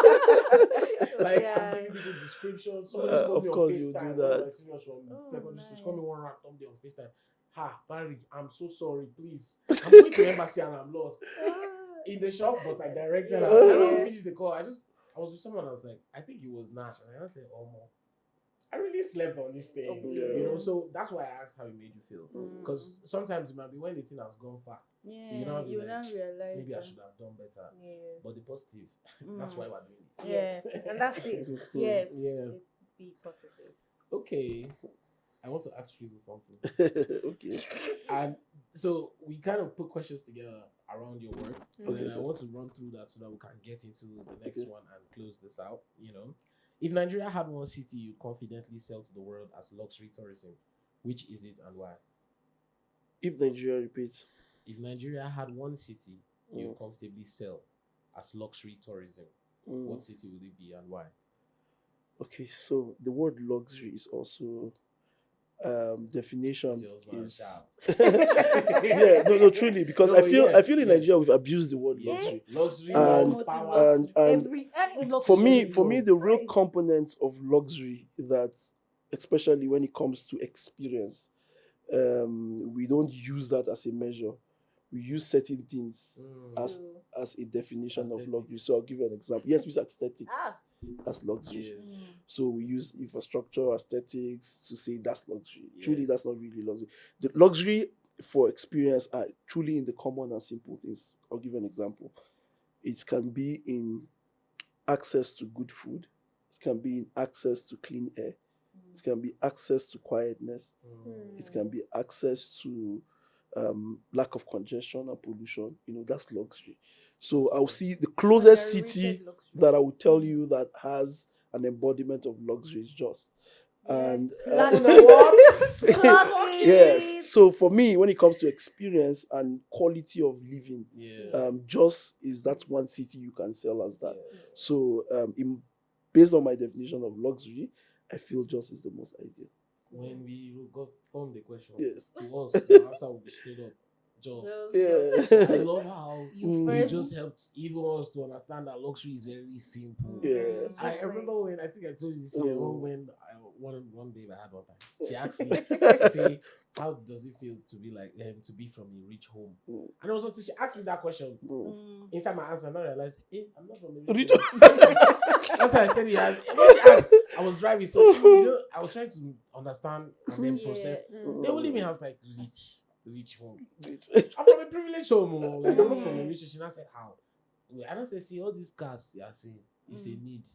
[SPEAKER 1] Like, I'm giving people descriptions. Somebody called
[SPEAKER 3] Of
[SPEAKER 1] me on
[SPEAKER 3] course you
[SPEAKER 1] FaceTime.
[SPEAKER 3] do that.
[SPEAKER 1] My seniors from secondary school. She called me one random day on FaceTime. Ha, Barry, I'm so sorry, please. I'm going to the embassy and I'm lost. In the shop, but I directed her. I don't finish the call. I was with someone. I was like, I think it was Nash, and I said, "Oh, Mo, I really slept on this thing." You know, so that's why I asked how it made you feel. Because sometimes it might be when the thing has gone far. You know,
[SPEAKER 4] you
[SPEAKER 1] like,
[SPEAKER 4] don't realize.
[SPEAKER 1] maybe I should have done better. But the positive, that's why we're doing this.
[SPEAKER 2] Yes, and that's it.
[SPEAKER 4] Yes.
[SPEAKER 1] Yeah.
[SPEAKER 4] Be positive.
[SPEAKER 1] Okay. I want to ask Freezle something.
[SPEAKER 3] Okay.
[SPEAKER 1] And so we kind of put questions together around your work. And then I want to run through that so that we can get into the next one and close this out. You know, if Nigeria had one city you confidently sell to the world as luxury tourism, which is it and why?
[SPEAKER 3] If Nigeria repeats.
[SPEAKER 1] If Nigeria had one city you comfortably sell as luxury tourism, what city would it be and why?
[SPEAKER 3] Okay, so the word luxury is also definition is no truly, because I feel in Nigeria we've abused the word luxury. And for me the real component of luxury that, especially when it comes to experience, we don't use that as a measure. We use certain things as a definition of luxury. So I'll give you an example. Yes, we use aesthetics as luxury. So we use infrastructure, aesthetics to say that's luxury. Truly, that's not really luxury. The luxury for experience are truly in the common and simple things. I'll give you an example. It can be in access to good food. It can be in access to clean air. It can be access to quietness. It can be access to lack of congestion and pollution. You know, that's luxury. So I'll see the closest city that I will tell you that has an embodiment of luxury is Jos. And yes, so for me, when it comes to experience and quality of living, Jos is that one city you can sell as that. So based on my definition of luxury, I feel Jos is the most ideal.
[SPEAKER 1] When we got formed the question,
[SPEAKER 3] yes,
[SPEAKER 1] to us, the answer will be straight up Jos.
[SPEAKER 3] Yeah.
[SPEAKER 1] I love how you just helped even us to understand that luxury is very simple.
[SPEAKER 3] Yes.
[SPEAKER 1] I remember when, I think I told you this when one babe I had one time, she asked me, say, how does it feel to be like to be from a rich home? And also she asked me that question. Inside my answer, and I realized, hey, I'm not from a rich home. That's why I said when she asked, I was driving, so I was trying to understand and then process. They only me house like rich home. I'm from a privileged home. Like, I'm not from a rich home. She now said, how? And I said, see, all these cars you are saying, it's a need.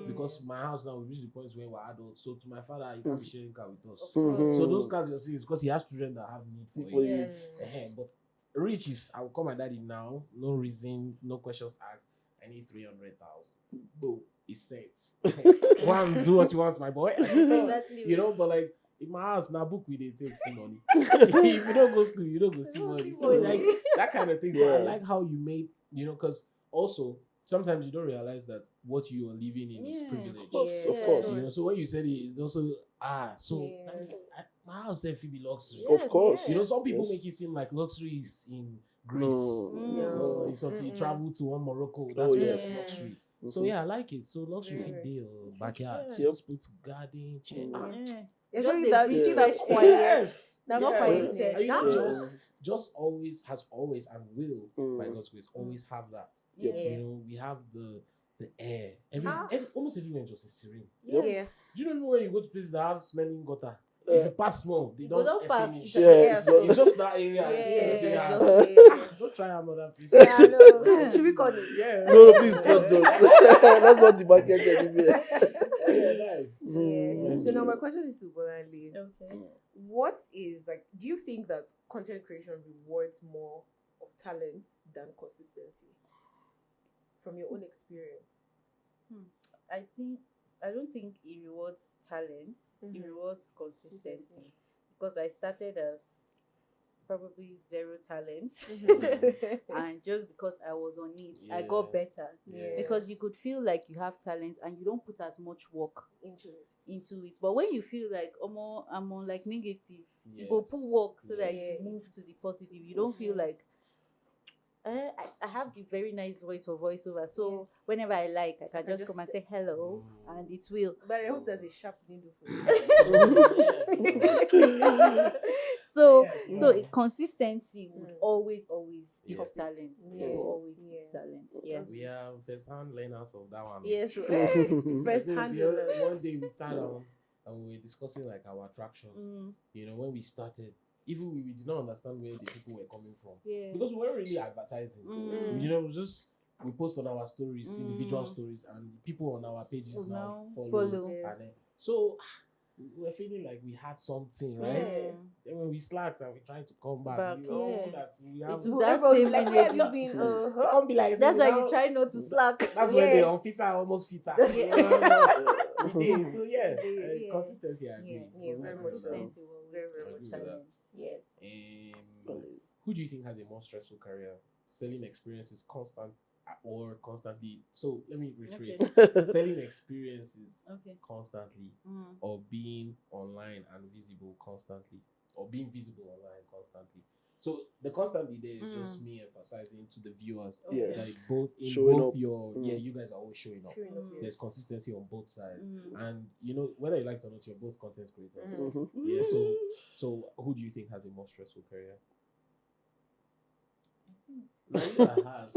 [SPEAKER 1] Because my house now, we reach the point where we're adults. So to my father, he can't be sharing car with us. So those cars you're seeing is because he has children that have need for it. But rich is, I will call my daddy now, no reason, no questions asked. I need 300,000. Boom, it's set. One, do what you want, my boy. So, you know, but like, in my house, now book we they take some money. If you don't go school, you don't go see money. So like that kind of thing. So I like how you made, you know, because also sometimes you don't realize that what you are living in is privilege.
[SPEAKER 3] Of course.
[SPEAKER 1] You know, so when you said it, it's also that means my house said be luxury.
[SPEAKER 3] Of course.
[SPEAKER 1] You know, some people make it seem like luxury is in Greece. You know, if you travel to one Morocco, that's where it's luxury. So yeah, I like it. So luxury
[SPEAKER 2] Very,
[SPEAKER 1] fit
[SPEAKER 2] very.
[SPEAKER 1] day or backyard.
[SPEAKER 4] Yeah.
[SPEAKER 1] Just put garden, chair.
[SPEAKER 2] Yeah.
[SPEAKER 4] Just
[SPEAKER 2] Especially
[SPEAKER 4] a
[SPEAKER 2] that you
[SPEAKER 4] breeze
[SPEAKER 2] see that
[SPEAKER 4] fresh
[SPEAKER 2] quiet.
[SPEAKER 1] Yes.
[SPEAKER 2] Not
[SPEAKER 1] Yeah.
[SPEAKER 2] quiet.
[SPEAKER 1] And you know,
[SPEAKER 3] Yeah.
[SPEAKER 1] just always has always and will by
[SPEAKER 3] Mm.
[SPEAKER 1] God's grace always have that.
[SPEAKER 4] Yeah.
[SPEAKER 1] You know, we have the air.
[SPEAKER 2] Ah.
[SPEAKER 1] Almost everywhere just is serene.
[SPEAKER 3] Yep.
[SPEAKER 2] Yeah.
[SPEAKER 1] Do you know when you go to places that have smelling gutter?
[SPEAKER 3] Uh,
[SPEAKER 1] If you pass small, they
[SPEAKER 4] You go
[SPEAKER 1] don't
[SPEAKER 4] don't pass.
[SPEAKER 1] finish.
[SPEAKER 3] Yeah,
[SPEAKER 2] Yeah,
[SPEAKER 3] so-
[SPEAKER 1] It's just that area.
[SPEAKER 4] Yeah,
[SPEAKER 1] It's just
[SPEAKER 4] yeah,
[SPEAKER 1] there.
[SPEAKER 2] It's just, yeah.
[SPEAKER 1] Don't try another place.
[SPEAKER 2] Yeah, I know. Should we call it?
[SPEAKER 1] Yeah.
[SPEAKER 3] No, please don't. That's not the market anywhere.
[SPEAKER 1] Yeah, nice.
[SPEAKER 2] Yeah.
[SPEAKER 3] Mm.
[SPEAKER 2] So now my question is to Bolanle.
[SPEAKER 4] Okay.
[SPEAKER 2] What is like? Do you think that content creation rewards more of talent than consistency? From your own experience.
[SPEAKER 4] I don't think it rewards talent. It
[SPEAKER 2] Mhm.
[SPEAKER 4] rewards consistency. Because I started as probably zero talent. And just because I was on it, I
[SPEAKER 1] Yeah.
[SPEAKER 4] got better.
[SPEAKER 2] Yeah.
[SPEAKER 4] Because you could feel like you have talent and you don't put as much work
[SPEAKER 2] Into it.
[SPEAKER 4] into it. But when you feel like I'm on like negative, you go put
[SPEAKER 1] Yes.
[SPEAKER 4] work so that
[SPEAKER 2] Yeah.
[SPEAKER 4] you move to the positive. You don't feel like I have the very nice voice for voiceover. So whenever I like, I can just come and say hello and it will.
[SPEAKER 2] But I hope there's a sharp needle for you.
[SPEAKER 4] So
[SPEAKER 1] Yeah.
[SPEAKER 4] consistency would
[SPEAKER 2] Mm.
[SPEAKER 4] always beat
[SPEAKER 1] Yes.
[SPEAKER 4] talent.
[SPEAKER 2] Yeah.
[SPEAKER 4] It will always
[SPEAKER 2] Yeah.
[SPEAKER 4] beat talent. Yes.
[SPEAKER 1] We are first-hand learners of that one.
[SPEAKER 2] Yes. First hand.
[SPEAKER 1] One day we sat down and we were discussing like our attraction.
[SPEAKER 4] Mm,
[SPEAKER 1] You know, when we started, even we did not understand where the people were coming from
[SPEAKER 4] yeah.
[SPEAKER 1] because we weren't really advertising.
[SPEAKER 4] Mm.
[SPEAKER 1] You know, it was just we post on our stories, individual
[SPEAKER 4] Mm.
[SPEAKER 1] stories, and people on our pages
[SPEAKER 4] Will
[SPEAKER 1] now
[SPEAKER 4] now
[SPEAKER 1] follow.
[SPEAKER 4] follow.
[SPEAKER 2] Yeah.
[SPEAKER 1] And then, so we were feeling like we had something, right?
[SPEAKER 2] Yeah.
[SPEAKER 1] Then when we slacked and we tried to come back,
[SPEAKER 4] Back,
[SPEAKER 1] we were thinking
[SPEAKER 4] yeah.
[SPEAKER 1] that we have.
[SPEAKER 4] It would-
[SPEAKER 2] Well,
[SPEAKER 4] that
[SPEAKER 2] everybody
[SPEAKER 4] same
[SPEAKER 2] like, where have you
[SPEAKER 4] energy.
[SPEAKER 2] been?
[SPEAKER 1] They can't be like
[SPEAKER 4] That's why
[SPEAKER 1] now-
[SPEAKER 4] you try not to slack.
[SPEAKER 1] That's when
[SPEAKER 2] Yeah.
[SPEAKER 1] they unfitter almost fitter. We did. So yeah,
[SPEAKER 4] Yeah.
[SPEAKER 1] consistency. I agree.
[SPEAKER 2] Yeah, very much so.
[SPEAKER 4] Consistency will always
[SPEAKER 2] Very, very
[SPEAKER 4] beat
[SPEAKER 1] much so.
[SPEAKER 4] talent. Yes.
[SPEAKER 1] Who do you think has a more stressful career? Selling experiences or constantly? So let me rephrase. Selling experiences
[SPEAKER 4] Okay.
[SPEAKER 1] constantly
[SPEAKER 4] Mm.
[SPEAKER 1] or being online and visible constantly or being visible online constantly. So the constantly there is just me emphasizing to the viewers
[SPEAKER 3] Yes.
[SPEAKER 1] that both in
[SPEAKER 3] Showing
[SPEAKER 1] both
[SPEAKER 3] up.
[SPEAKER 1] your
[SPEAKER 3] Mm.
[SPEAKER 1] you guys are always showing up.
[SPEAKER 2] Showing up, yeah.
[SPEAKER 1] There's consistency on both sides.
[SPEAKER 4] Mm.
[SPEAKER 1] And you know, whether you like it or not, you're both content creators.
[SPEAKER 2] Mhm.
[SPEAKER 1] Yeah, so who do you think has a more stressful career? Naila has.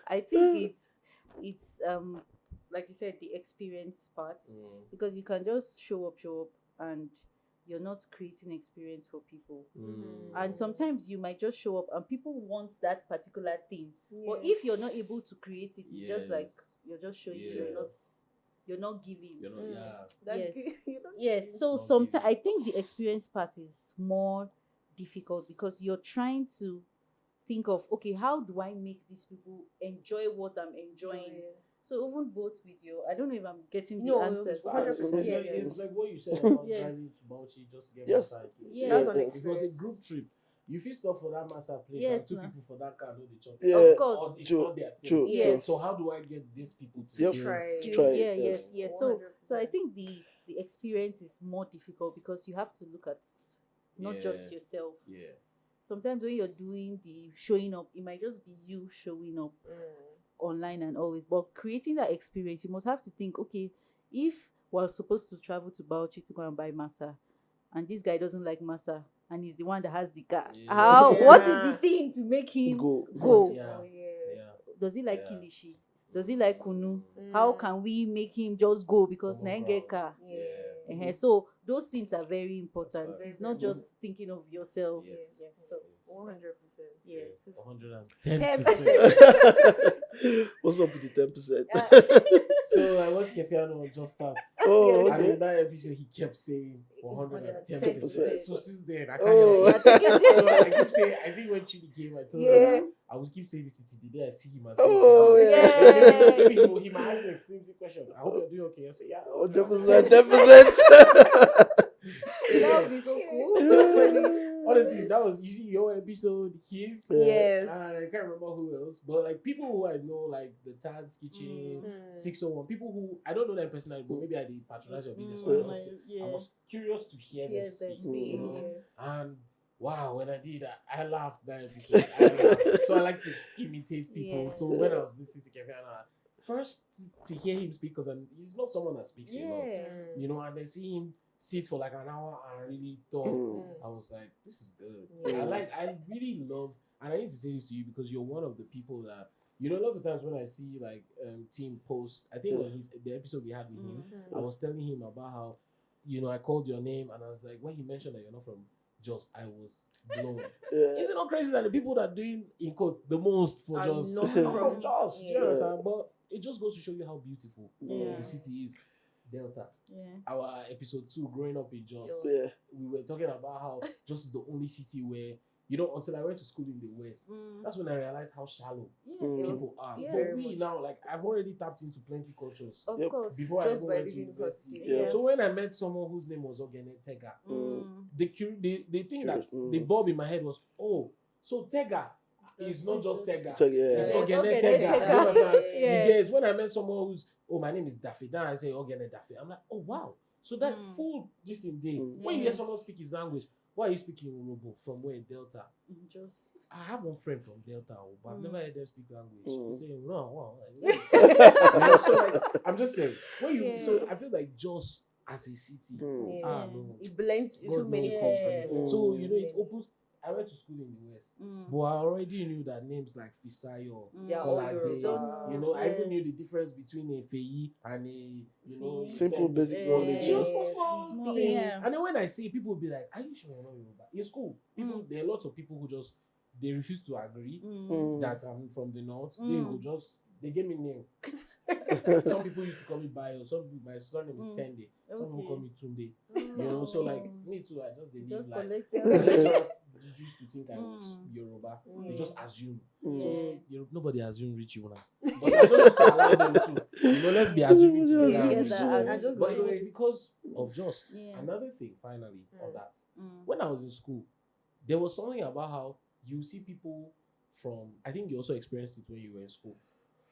[SPEAKER 4] I think it's like you said, the experience part, because you can just show up and you're not creating experience for people. And sometimes you might just show up and people want that particular thing. But if you're not able to create it, it's just like you're just showing you're not giving.
[SPEAKER 1] You're not,
[SPEAKER 4] Yes.
[SPEAKER 2] You don't
[SPEAKER 4] Yes.
[SPEAKER 2] give
[SPEAKER 4] So
[SPEAKER 1] Not
[SPEAKER 4] sometimes
[SPEAKER 1] giving.
[SPEAKER 4] I think the experience part is more difficult because you're trying to think of, okay, how do I make these people enjoy what I'm enjoying?
[SPEAKER 2] it.
[SPEAKER 4] So even both with you, I don't know if I'm getting the
[SPEAKER 2] No,
[SPEAKER 4] answers.
[SPEAKER 2] 100%.
[SPEAKER 1] It's,
[SPEAKER 2] Yeah,
[SPEAKER 1] like,
[SPEAKER 2] yeah.
[SPEAKER 1] it's like what you said about
[SPEAKER 4] Yeah.
[SPEAKER 1] driving to Bauchi just to get
[SPEAKER 3] Yes.
[SPEAKER 1] massage.
[SPEAKER 4] Yeah.
[SPEAKER 2] That's
[SPEAKER 3] Yeah,
[SPEAKER 2] an
[SPEAKER 3] yeah.
[SPEAKER 1] If it was a group trip, you feel stop for that master place
[SPEAKER 4] Yes,
[SPEAKER 1] and two
[SPEAKER 4] nah.
[SPEAKER 1] people for that car, no the chop.
[SPEAKER 3] Yeah.
[SPEAKER 4] Of course.
[SPEAKER 1] Or it's
[SPEAKER 3] True,
[SPEAKER 1] not their thing.
[SPEAKER 3] true,
[SPEAKER 4] Yes.
[SPEAKER 1] So how do I get these people to
[SPEAKER 3] Yep.
[SPEAKER 1] feel-
[SPEAKER 2] Try.
[SPEAKER 3] Try it,
[SPEAKER 4] Yeah,
[SPEAKER 3] yes.
[SPEAKER 4] yes. So
[SPEAKER 2] 100%.
[SPEAKER 4] I think the experience is more difficult because you have to look at not just
[SPEAKER 1] Yeah.
[SPEAKER 4] yourself.
[SPEAKER 1] Yeah.
[SPEAKER 4] Sometimes when you're doing the showing up, it might just be you showing up online and always. But creating that experience, you must have to think, okay, if we're supposed to travel to Bauchi to go and buy masa, and this guy doesn't like masa, and he's the one that has the car,
[SPEAKER 1] Yeah.
[SPEAKER 4] how?
[SPEAKER 2] Yeah.
[SPEAKER 4] What is the thing to make him
[SPEAKER 3] Go.
[SPEAKER 4] go?
[SPEAKER 1] Yeah.
[SPEAKER 2] Oh, yeah.
[SPEAKER 1] Yeah.
[SPEAKER 4] Does he like
[SPEAKER 1] Yeah.
[SPEAKER 4] kilishi? Does he like kunu?
[SPEAKER 2] Mm.
[SPEAKER 4] How can we make him just go because
[SPEAKER 1] Common
[SPEAKER 4] na him get
[SPEAKER 1] ground.
[SPEAKER 4] car?
[SPEAKER 2] Yeah.
[SPEAKER 4] So those things are very important.
[SPEAKER 1] That's
[SPEAKER 2] right.
[SPEAKER 4] It's not
[SPEAKER 2] Very
[SPEAKER 4] just thinking of yourself.
[SPEAKER 1] Yes.
[SPEAKER 4] Yeah. So
[SPEAKER 2] 100%.
[SPEAKER 4] yeah.
[SPEAKER 1] Yes.
[SPEAKER 4] So
[SPEAKER 1] 110%.
[SPEAKER 3] What's up with the 10%?
[SPEAKER 1] So I watched Kefiano just start.
[SPEAKER 3] Oh,
[SPEAKER 1] And
[SPEAKER 3] okay.
[SPEAKER 1] in that episode, he kept saying 110%. So since then, I can't
[SPEAKER 3] Oh.
[SPEAKER 1] hear it. So I keep saying, I think when Chidi came, I told
[SPEAKER 2] Yeah.
[SPEAKER 1] her, I would keep saying this till the day I see him and say,
[SPEAKER 3] Oh,
[SPEAKER 4] yeah.
[SPEAKER 1] Maybe he might ask me a flimsy question. I hope you're doing okay. I say, yeah.
[SPEAKER 3] 100%, 10%.
[SPEAKER 4] that would be so cool.
[SPEAKER 2] So funny.
[SPEAKER 1] Honestly, that was, you see, your episode, his,
[SPEAKER 2] Yes.
[SPEAKER 1] and I can't remember who else, but like people who I know, like the Tad's Kitchen,
[SPEAKER 2] Mm.
[SPEAKER 1] 601, people who I don't know them personally, but maybe I did patronize your business.
[SPEAKER 3] Mm.
[SPEAKER 1] So I
[SPEAKER 3] Yeah.
[SPEAKER 1] was curious to hear them
[SPEAKER 4] Hear them
[SPEAKER 1] speak,
[SPEAKER 4] speak.
[SPEAKER 1] you know?
[SPEAKER 2] Yeah.
[SPEAKER 1] And wow, when I did that, I laughed that episode. I laughed. So I like to imitate people.
[SPEAKER 4] Yeah.
[SPEAKER 1] So when I was listening to Kevin, first to hear him speak, because he's not someone that speaks a lot, you know, and then see him sit for like an hour and really talk. I was like, this is good.
[SPEAKER 2] Yeah.
[SPEAKER 1] I really love, and I need to say this to you because you're one of the people that, you know, lots of times when I see like Tim post, I think on the episode we had with him, I was telling him about how, you know, I called your name and I was like, when you mentioned that you're not from Jos, I was blown. Is it not crazy that the people that are doing, in quotes, the most for Jos
[SPEAKER 2] not
[SPEAKER 1] are from Jos?
[SPEAKER 2] Yeah.
[SPEAKER 1] You understand? But it just goes to show you how beautiful the city is. Delta. Our episode 2, growing up in Jos, we were talking about how Jos is the only city where, you know, until I went to school in the West, that's when I realized how shallow people are. But we now, like, I've already tapped into plenty cultures.
[SPEAKER 4] Of course.
[SPEAKER 1] Before
[SPEAKER 2] Just
[SPEAKER 1] I
[SPEAKER 2] by
[SPEAKER 1] even went to
[SPEAKER 2] living
[SPEAKER 1] university.
[SPEAKER 2] close.
[SPEAKER 1] So when I met someone whose name was Ogene Tega, the thing that the bulb in my head was, oh, so Tega is not just Tega. It's Ogene Tega. You understand? You get, when I met someone who's, oh, my name is Daffy, then I say Ogene Daffy. I'm like, oh, wow. So that full distinct day, when you hear someone speak his language, why are you speaking Urobo? From where? Delta. I have one friend from Delta, but I've never heard them speak language. They say, no, wow. You know, so like, I'm just saying, when you, so I feel like Jos as a city,
[SPEAKER 2] it blends too
[SPEAKER 1] God
[SPEAKER 2] many
[SPEAKER 1] knows.
[SPEAKER 2] cultures.
[SPEAKER 1] So, you know, it opens. I went to school in the West, but I already knew that names like Fisayo, Olade, you know, I even knew the difference between a Feyi and a, you know,
[SPEAKER 3] simple basic knowledge.
[SPEAKER 1] Just small things.
[SPEAKER 4] Yeah.
[SPEAKER 1] And then when I see it, people will be like, are you sure you're not Yoruba? In school, people, there are lots of people who just, they refuse to agree that I'm from the north. They will just, they gave me name. Some people used to call me Bayo. Some people, my surname is Tende. Some people call me Tunde. You know, so like me too. I just live like lecturers used to think I was Yoruba. They just assume. So nobody assume rich you now. But I just used to allow them to. You know, let's be assuming together. But it was because of Jos. Another thing, finally, on that. When I was in school, there was something about how you see people from. I think you also experienced it when you were in school.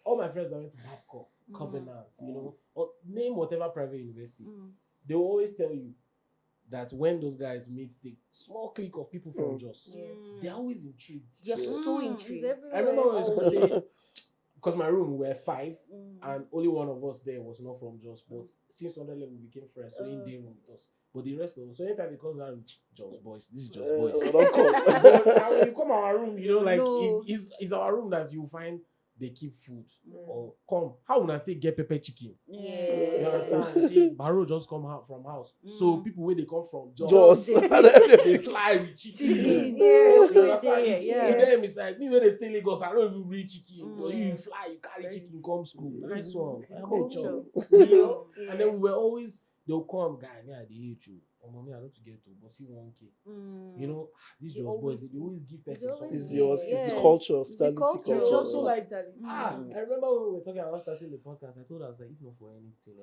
[SPEAKER 1] All my friends that went to Babcock, Covenant, you know, or name whatever private university, they will always tell you that when those guys meet the small clique of people from Jos, they're always intrigued.
[SPEAKER 2] They're so intrigued.
[SPEAKER 1] I remember when I was saying, because my room we were 5, and only one of us there was not from Jos, but since on that level we became friends, so in their room with us. But the rest of us, so anytime it comes around, Jos boys, this is Jos boys. But when you come our room, you know, like it's our room that you find. They keep food or come. How would I take get pepper chicken? You understand? You see, Barrow just come out from house. So people where they come from, Jos they fly with chicken. You understand? To them, it's like me when they stay in Lagos, I don't even read chicken. But you fly, you carry chicken, come school. Nice one. You know? And then we were always, they'll come, guy, me at the age. Oh, mommy, I don't to get to, but see 1K. You know, these Jos boys, they always give person something.
[SPEAKER 3] It's the culture, hospitality culture.
[SPEAKER 1] It's also like, I remember when we were talking about starting the podcast, I told us, like, if not for anything,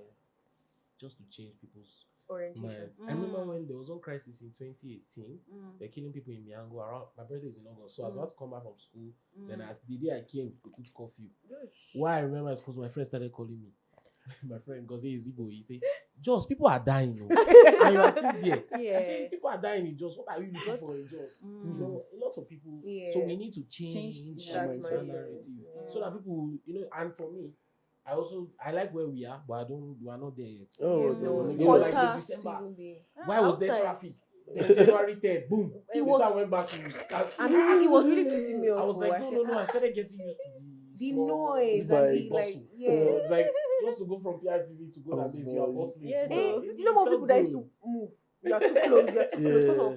[SPEAKER 1] just to change people's
[SPEAKER 2] orientation.
[SPEAKER 1] minds. I remember when there was one crisis in 2018, they're killing people in Miango around, my birthday is in August, so I was about to come back from school, then as the day I came, they put curfew. Why I remember is because my friend started calling me. My friend, because he is Igbo, he say, Jos, people are dying, and you are still there. I say, people are dying in Jos. What are you looking for in Jos? You know, a lot of people. So we need to change that narrative so that people, you know. And for me, I like where we are, but we are not there yet. Like December. Why was there traffic? January 3rd, boom. Went back to
[SPEAKER 2] and it was really pissing me off.
[SPEAKER 1] I was like, no. I started getting used to
[SPEAKER 2] the noise and the like,
[SPEAKER 1] it's like just to go from PRTV to go that place, you are bustling.
[SPEAKER 2] You know more people that used to move. You are too close.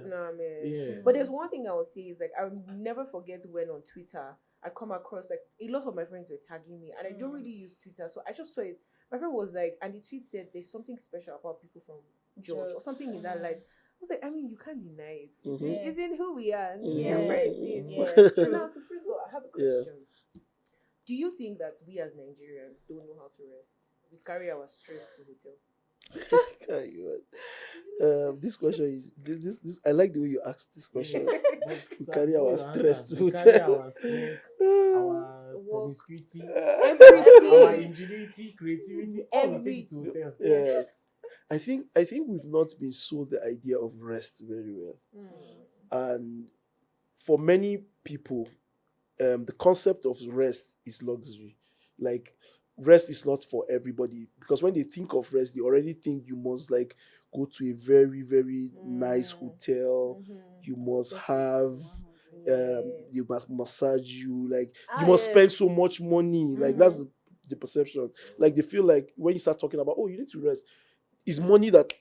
[SPEAKER 2] Nah, man. But there's one thing I would say is like I'll never forget when on Twitter I come across like a lot of my friends were tagging me, and I don't really use Twitter, so I just saw it. My friend was like, and the tweet said there's something special about people from Jos or something in that light. I was like, I mean, you can't deny it. Isn't who we are? We embrace it. So now to Freezle, I have a question. Do you think that we as Nigerians don't know how to rest? We carry our stress to hotel.
[SPEAKER 3] This question is this. I like the way you asked this question. We carry our stress to
[SPEAKER 1] hotel.
[SPEAKER 3] hotel.
[SPEAKER 1] We carry our stress, our promiscuity,
[SPEAKER 2] everything,
[SPEAKER 1] our ingenuity, creativity, everything to hotel.
[SPEAKER 3] Yes. I think we've not been sold the idea of rest very well. And for many people, the concept of rest is luxury. Like, rest is not for everybody, because when they think of rest, they already think you must like go to a very, very nice hotel. You must have you must massage you, like you must spend so much money. Like that's the perception. Like they feel like when you start talking about, oh, you need to rest, it's money that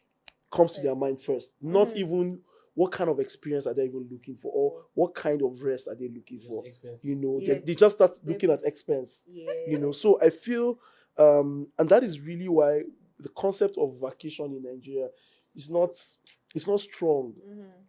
[SPEAKER 3] comes to their mind first, not even what kind of experience are they even looking for, or what kind of rest are they looking for. You know, they just start looking at expense. You know, so I feel and that is really why the concept of vacation in Nigeria is not, it's not strong,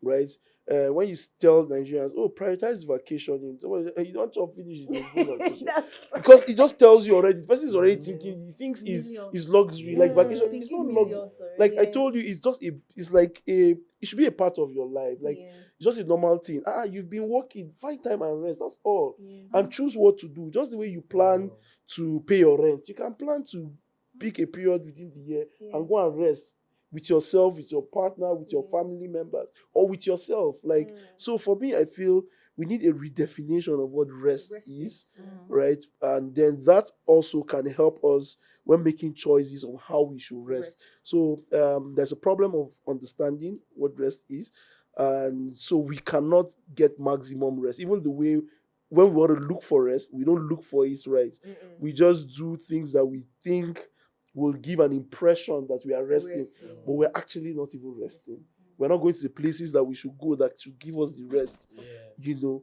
[SPEAKER 3] right? When you tell Nigerians, oh, prioritize vacation, you don't chop finish it, go vacation. Because it just tells you already, the person is already thinking, he thinks is luxury. Like vacation, it's not luxury. Like I told you, it's just it's like it should be a part of your life. Like it's just a normal thing. You've been working, find time and rest, that's all. And choose what to do. Just the way you plan to pay your rent, you can plan to pick a period within the year and go and rest with yourself, with your partner, with your family members, or with yourself. Like, so for me, I feel we need a redefinition of what rest is, right? And then that also can help us when making choices on how we should rest. So there's a problem of understanding what rest is. And so we cannot get maximum rest. Even the way when we want to look for rest, we don't look for it, right? We just do things that we think will give an impression that we are resting, but we're actually not even resting. We're not going to the places that we should go that should give us the rest. You know,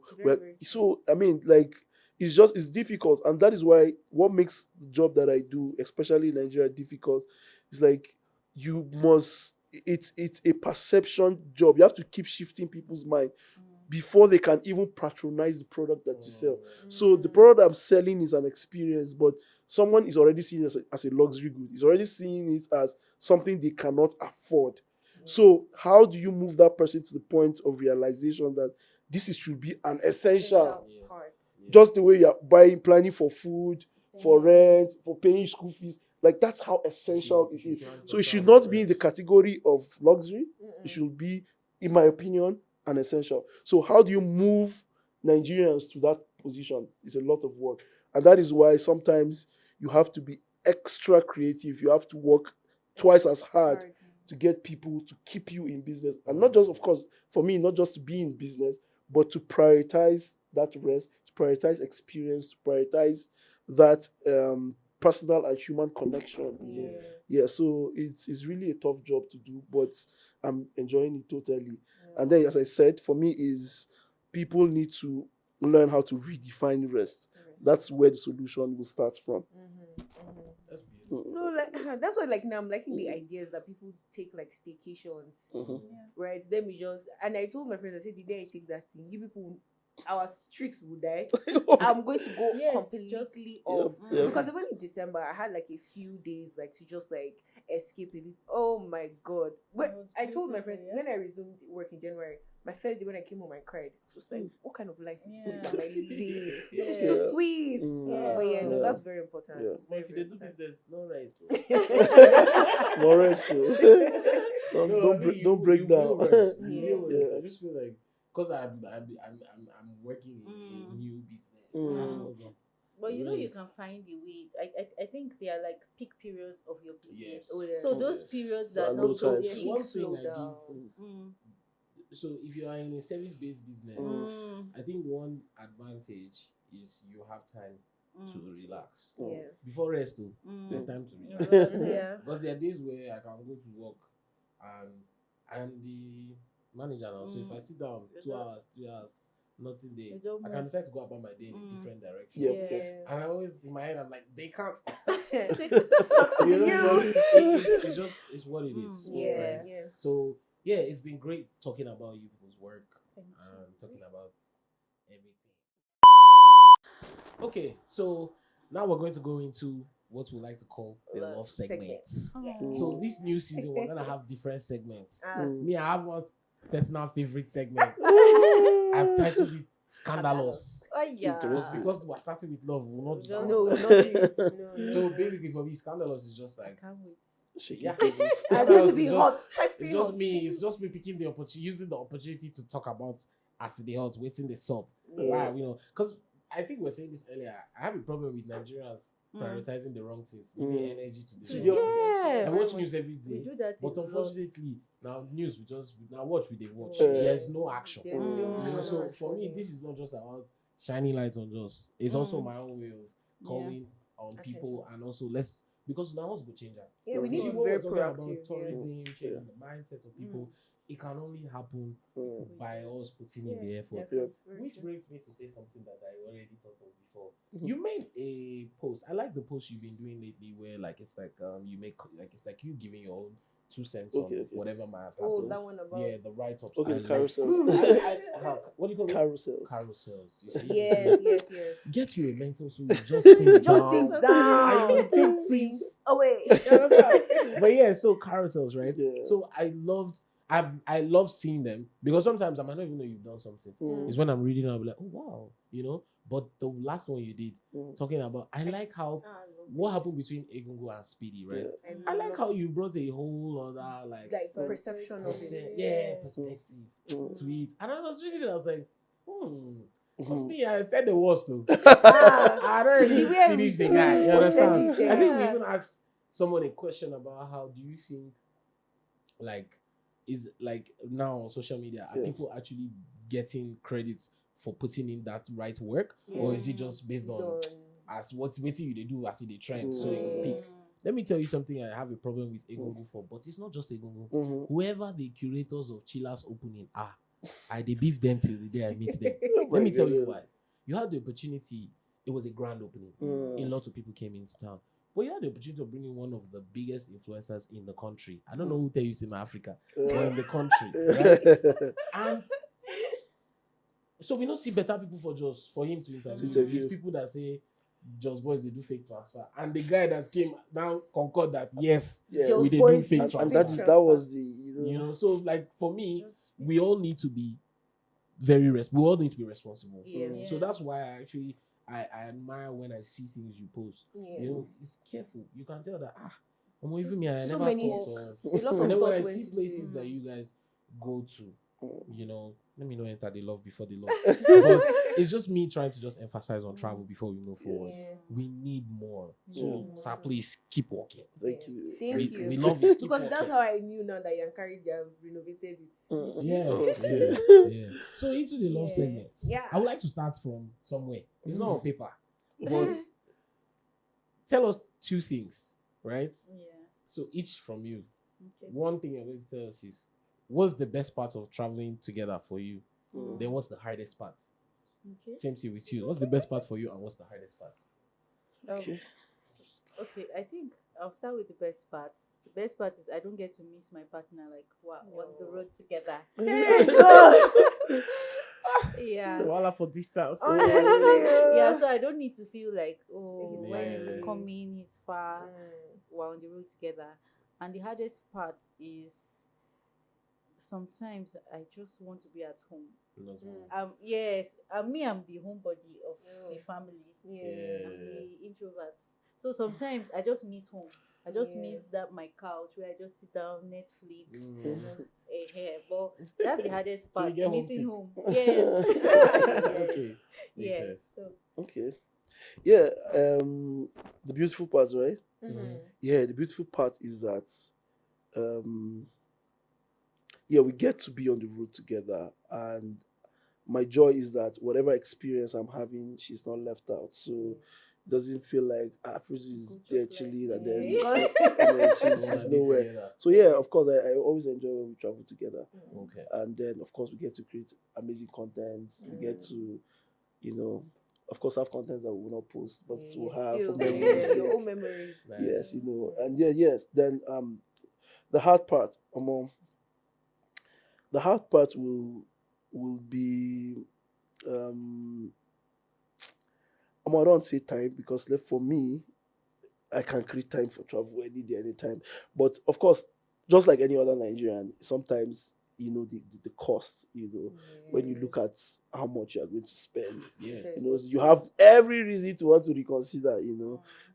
[SPEAKER 3] so I mean, like, it's difficult, and that is why what makes the job that I do, especially in Nigeria, difficult, is like it's a perception job. You have to keep shifting people's mind before they can even patronize the product that you sell. So the product I'm selling is an experience, but someone is already seeing it as a luxury good. He's already seeing it as something they cannot afford. So how do you move that person to the point of realization that should be an essential part? Just the way you're planning for food, for rent, for paying school fees. Like, that's how essential it is. So it should not be in the category of luxury. It should be, in my opinion, an essential. So how do you move Nigerians to that position? It's a lot of work. And that is why sometimes you have to be extra creative. You have to work twice as hard to get people to keep you in business. And not just, of course, for me, not just to be in business, but to prioritize that rest, to prioritize experience, to prioritize that personal and human connection. So it's really a tough job to do, but I'm enjoying it totally. And then, as I said, for me is people need to learn how to redefine rest. That's where the solution will start from.
[SPEAKER 1] That's beautiful.
[SPEAKER 2] So like that's why, like, now I'm liking the ideas that people take like staycations, right? Then we just, and I told my friends, I said, the day I take that thing, you people, our streaks will die. I'm going to go completely off because even in December I had like a few days like to just like escape it. Oh my god! I told my friends when I resumed work in January, my first day when I came home, I cried. I was just like, what kind of life is this? Am I living? This is too sweet. But no, that's very important.
[SPEAKER 1] But if you do business, no rest.
[SPEAKER 3] No rest too. Don't break down.
[SPEAKER 1] I just feel like, because I'm working in a new business.
[SPEAKER 4] But you know, you can find a way. I think they are like peak periods of your business. So those periods that are not so peak,
[SPEAKER 1] one
[SPEAKER 4] slow
[SPEAKER 1] thing
[SPEAKER 4] down.
[SPEAKER 1] So if you are in a service-based business, I think one advantage is you have time to relax. Before rest, there's time to relax. Because there are days where I can go to work and I'm the manager now. So if I sit down 2 hours, 3 hours, nothing there, I can decide to go about my day in a different direction. And I always, in my head, I'm like, they can't.
[SPEAKER 2] Sucks to be you.
[SPEAKER 1] It's what it is. Right? So it's been great talking about you people's work and talking about everything. Okay, so now we're going to go into what we like to call the love segments. So this new season, we're gonna have different segments. Me, I have one personal favorite segment. I've titled it Scandalous. Because we're starting with love, we'll not do that.
[SPEAKER 2] No.
[SPEAKER 1] So basically, for me, Scandalous is just like,
[SPEAKER 4] I can't wait.
[SPEAKER 3] shaking
[SPEAKER 1] Yeah.
[SPEAKER 3] tables.
[SPEAKER 2] It's
[SPEAKER 1] Sometimes
[SPEAKER 2] going to
[SPEAKER 1] it's
[SPEAKER 2] be
[SPEAKER 1] just-
[SPEAKER 2] hot. Piping
[SPEAKER 1] It's just
[SPEAKER 2] hot.
[SPEAKER 1] me. It's just me picking the opportunity, using the opportunity to talk about as the hot, waiting the sub.
[SPEAKER 2] Yeah.
[SPEAKER 1] Why, because I think we were saying this earlier. I have a problem with Nigerians
[SPEAKER 4] Mm.
[SPEAKER 1] prioritizing the wrong things, giving energy to the
[SPEAKER 3] Yeah.
[SPEAKER 1] wrong things.
[SPEAKER 4] Yeah.
[SPEAKER 1] I watch news every
[SPEAKER 4] We
[SPEAKER 1] day,
[SPEAKER 4] do that.
[SPEAKER 1] but
[SPEAKER 4] a lot.
[SPEAKER 1] unfortunately, now news we watch.
[SPEAKER 2] Yeah.
[SPEAKER 1] There's no action.
[SPEAKER 2] They don't
[SPEAKER 4] Mm.
[SPEAKER 2] wanna
[SPEAKER 1] So
[SPEAKER 2] ask
[SPEAKER 1] for me,
[SPEAKER 2] them.
[SPEAKER 1] this is not just about shining light on us. It's also my own way of calling on people, and also because now what's going to change that.
[SPEAKER 2] Yeah, we need
[SPEAKER 1] You
[SPEAKER 2] to
[SPEAKER 1] see
[SPEAKER 2] be
[SPEAKER 1] what
[SPEAKER 2] very
[SPEAKER 1] we're talking
[SPEAKER 2] proactive.
[SPEAKER 1] about tourism, changing the mindset of people. It can only happen by us putting in the effort. Which brings me to say something that I already thought of before. You made a post. I like the post you've been doing lately, where it's like you make it's like you giving your own 2 cents on whatever might have happened.
[SPEAKER 2] Oh, that one about
[SPEAKER 1] the write-ups.
[SPEAKER 3] Okay,
[SPEAKER 1] I
[SPEAKER 3] the
[SPEAKER 1] like-
[SPEAKER 3] carousels.
[SPEAKER 1] what do you call it?
[SPEAKER 3] Carousels.
[SPEAKER 1] Carousels. You see?
[SPEAKER 2] yes.
[SPEAKER 1] Get you a mentor so you just think
[SPEAKER 2] Jot things down.
[SPEAKER 1] I think things.
[SPEAKER 2] Oh wait.
[SPEAKER 1] You understand? But yeah, so carousels, right?
[SPEAKER 3] Yeah.
[SPEAKER 1] So I love seeing them, because sometimes I might not even know you've done something. It's when I'm reading, I'll be like, oh wow, But the last one you did, talking about, I like how what happened between Egungun and Speedy, right?
[SPEAKER 2] Yeah.
[SPEAKER 1] I like how you brought a whole other
[SPEAKER 2] like perception of it.
[SPEAKER 1] perspective to it, and I was reading it, I was like, because me, I said the worst though. I don't really
[SPEAKER 2] The way
[SPEAKER 1] finish the
[SPEAKER 2] we
[SPEAKER 1] guy. You
[SPEAKER 2] posted
[SPEAKER 1] understand?
[SPEAKER 2] it,
[SPEAKER 1] I think we
[SPEAKER 4] yeah.
[SPEAKER 1] even asked someone a question about how do you think, is now on social media, are people actually getting credit for putting in that right work, or is it just based on as what's waiting you they do as they trend so you can pick? Let me tell you something I have a problem with Egungun for, but it's not just Egungun. Whoever the curators of Chilla's opening are, I they beef them till the day I meet them. Let me tell you why. You had the opportunity. It was a grand opening. A lot of people came into town. But you had the opportunity of bringing one of the biggest influencers in the country. I don't know who tell you it's in Africa, but in the country, right? And so we don't see better people for him to interview. These people that say Just Boys they do fake transfer, and the guy that came now concord that yes, we they do fake transfer.
[SPEAKER 3] And that was the
[SPEAKER 1] So for me, we all need to be we all need to be responsible. So that's why I admire when I see things you post. It's careful. You can tell that even me, I
[SPEAKER 2] So
[SPEAKER 1] never
[SPEAKER 2] many
[SPEAKER 1] thought of.
[SPEAKER 2] a lot of
[SPEAKER 1] And then when I
[SPEAKER 2] thought
[SPEAKER 1] see
[SPEAKER 2] went
[SPEAKER 1] places
[SPEAKER 2] into
[SPEAKER 1] that
[SPEAKER 2] it.
[SPEAKER 1] you guys go to, let me not enter the love before the love. But it's just me trying to just emphasize on travel before we move forward. We need more. So, sir, please keep walking.
[SPEAKER 3] Thank you.
[SPEAKER 2] Thank you.
[SPEAKER 1] We love it. Keep
[SPEAKER 2] Because that's
[SPEAKER 1] walking.
[SPEAKER 2] how I knew now that Yankari they have renovated it.
[SPEAKER 1] Yeah. So into the love segment.
[SPEAKER 2] Yeah.
[SPEAKER 1] I would like to start from somewhere. It's not on paper, but tell us 2 things, right?
[SPEAKER 4] Yeah.
[SPEAKER 1] So each from you.
[SPEAKER 4] Okay.
[SPEAKER 1] One thing you're going to tell us is, what's the best part of traveling together for you? Then what's the hardest part?
[SPEAKER 4] Okay.
[SPEAKER 1] Same thing with you. What's the best part for you, and what's the hardest part?
[SPEAKER 4] Okay, I think I'll start with the best part. The best part is I don't get to miss my partner on the road together. Yeah.
[SPEAKER 1] Voila for distance.
[SPEAKER 4] Yeah, so I don't need to feel like,
[SPEAKER 2] He's
[SPEAKER 4] when
[SPEAKER 2] far away.
[SPEAKER 4] he's coming, he's far, we're on the road together. And the hardest part is sometimes I just want to be at home. Yes, I'm the homebody of the family. I'm the introvert. So sometimes I just miss home. I just miss that my couch where I just sit down, Netflix, but that's the hardest part,
[SPEAKER 1] get
[SPEAKER 4] missing
[SPEAKER 1] homesick.
[SPEAKER 4] home. Yes.
[SPEAKER 1] Okay. Makes
[SPEAKER 4] Yeah.
[SPEAKER 1] sense.
[SPEAKER 4] So
[SPEAKER 3] Okay. Yeah. The beautiful part, right? Yeah, the beautiful part is that we get to be on the road together, and my joy is that whatever experience I'm having, she's not left out. So it doesn't feel like Freezle is there chilling and then she's nowhere. So yeah, of course, I always enjoy when we travel together.
[SPEAKER 1] Okay.
[SPEAKER 3] And then of course we get to create amazing content. We get to, of course, have content that we will not post, but we'll have for memories.
[SPEAKER 2] your own memories.
[SPEAKER 3] Yes, and yes. Then the hard part, the hard part will be I don't say time, because for me, I can create time for travel any day, anytime. But of course, just like any other Nigerian, sometimes the cost, when you look at how much you are going to spend.
[SPEAKER 1] Yes.
[SPEAKER 3] You have every reason to want to reconsider.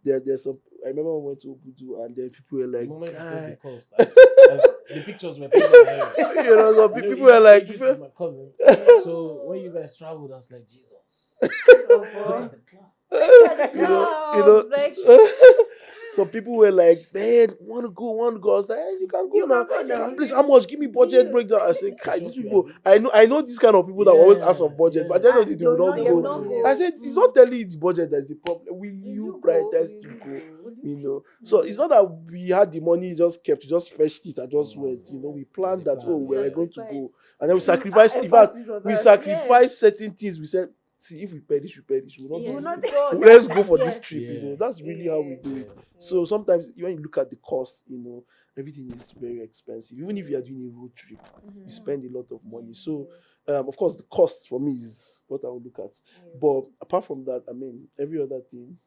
[SPEAKER 3] There's some. I remember when we went to Obudu, and then people were
[SPEAKER 1] The
[SPEAKER 3] like,
[SPEAKER 1] moment you said the
[SPEAKER 3] "Guy."
[SPEAKER 1] cost, the pictures were painted on my head.
[SPEAKER 3] So people were like,
[SPEAKER 1] Idris is my cousin. So when you guys traveled, I was like, Jesus. Look at the cloud.
[SPEAKER 3] So people were like, man, want to go. I was like, hey, you can go now. Please, how much? Give me budget breakdown. I said, "Kai, these people, I know these kind of people that always ask for budget, but at the end of the day, they will not go. I said, it's not telling you the budget that's the problem. Will you prioritize to go? So it's not that we had the money, just fetched it and just went. We planned that, we were going to go. And then we sacrificed, in fact, we sacrificed certain things. We said, see, if we perish, we will not do it. Let's go for this trip. That's really how we do it. So sometimes when you look at the cost, everything is very expensive. Even if you are doing a road trip, you spend a lot of money. So of course the cost for me is what I would look at. But apart from that, I mean, every other thing.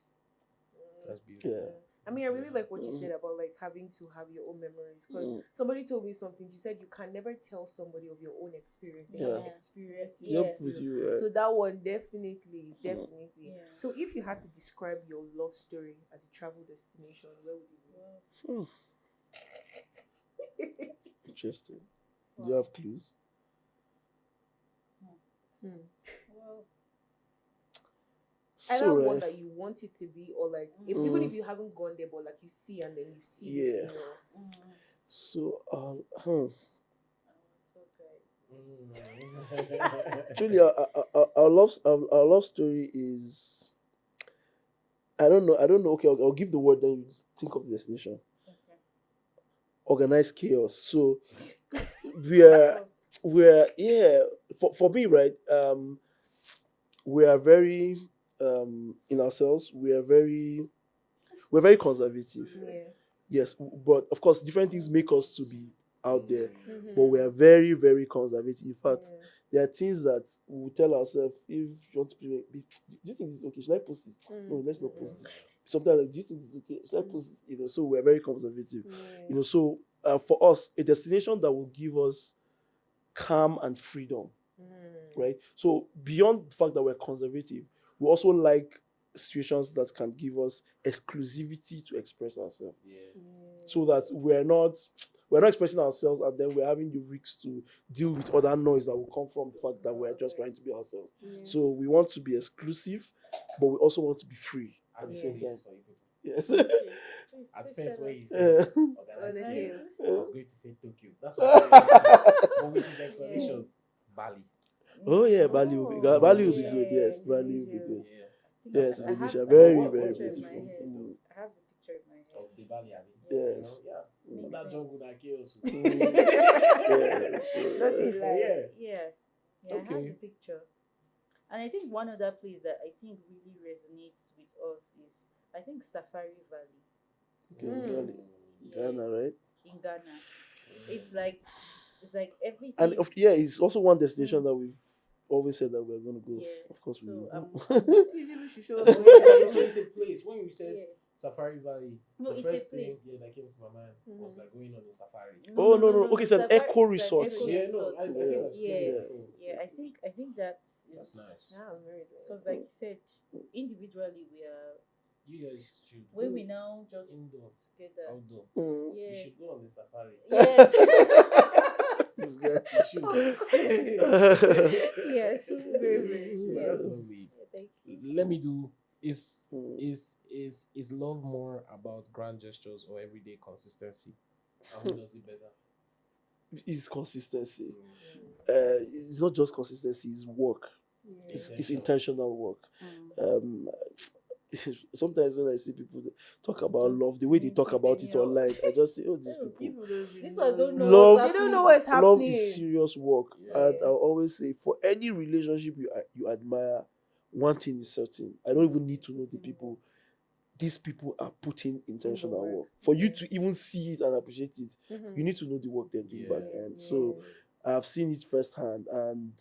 [SPEAKER 1] That's beautiful.
[SPEAKER 3] Yeah.
[SPEAKER 2] I mean, I really like what you said about like having to have your own memories, because somebody told me something. She said you can never tell somebody of your own experience. They have to experience it.
[SPEAKER 3] Yep, with you,
[SPEAKER 2] So that one definitely.
[SPEAKER 4] Yeah.
[SPEAKER 2] So if you had to describe your love story as a travel destination, where would it be?
[SPEAKER 3] Interesting. Do you have clues?
[SPEAKER 4] Well,
[SPEAKER 2] Either one that you want it to be, or like even if you haven't gone there, but like you see and then you see this,
[SPEAKER 3] So truly, our love story is, I don't know. Okay, I'll give the word, then you think of the destination.
[SPEAKER 4] okay.
[SPEAKER 3] Organized chaos. So we're for me, right? We are very in ourselves. We're very conservative. Yes, but of course, different things make us to be out there. But we are very, very conservative. In fact, there are things that we will tell ourselves, if you want to do you think this is okay? Should I post this? No, let's not post this. Sometimes like, do you think this is okay? Should I post this? So we're very conservative. So for us, a destination that will give us calm and freedom, right? So beyond the fact that we're conservative, we also like situations that can give us exclusivity to express ourselves. So that we're not expressing ourselves and then we're having the risks to deal with other noise that will come from the fact that we're just trying to be ourselves. So we want to be exclusive, but we also want to be free at the same time. Yes.
[SPEAKER 1] At first, when you said organized chaos, I was going to say Tokyo. That's what I but with his explanation, Bali.
[SPEAKER 3] Oh yeah, Bali will be good. Bali will be good. Yes, Bali will be good. Yes, Indonesia, very, very beautiful.
[SPEAKER 4] I have the picture in my head.
[SPEAKER 1] Of the Bali, I mean.
[SPEAKER 3] Yes.
[SPEAKER 1] That jungle that chaos.
[SPEAKER 3] Yes.
[SPEAKER 4] I have the picture. And I think one other place that I think really resonates with us is, I think, Safari Valley.
[SPEAKER 3] Okay, Ghana, right?
[SPEAKER 4] In Ghana. It's like everything.
[SPEAKER 3] And it's also one destination that we've always said that we're going to go. Of course, we will.
[SPEAKER 1] So it's a place. When you said Safari Valley, the first thing that came to my mind was like going on a safari.
[SPEAKER 3] No. Okay, it's an eco resort.
[SPEAKER 4] I think that's
[SPEAKER 1] nice.
[SPEAKER 4] Because like you said, individually we are.
[SPEAKER 1] You guys should.
[SPEAKER 4] When we now just
[SPEAKER 1] indoor,
[SPEAKER 4] together,
[SPEAKER 1] outdoor. You should go on the safari.
[SPEAKER 4] Yes.
[SPEAKER 2] Yes.
[SPEAKER 1] That's lovely. Let me do. Is love more about grand gestures or everyday consistency? And who does it better?
[SPEAKER 3] It's consistency. It's not just consistency. It's work. It's intentional work. Sometimes when I see people talk about love, the way they talk about it online, I just say, "Oh, these people."
[SPEAKER 4] This one don't know.
[SPEAKER 3] Love,
[SPEAKER 2] they don't know what's happening.
[SPEAKER 3] Love is serious work, and I'll always say, for any relationship you admire, one thing is certain: I don't even need to know the people. These people are putting intentional work. For you to even see it and appreciate it, you need to know the work they're doing back end. So I've seen it firsthand, and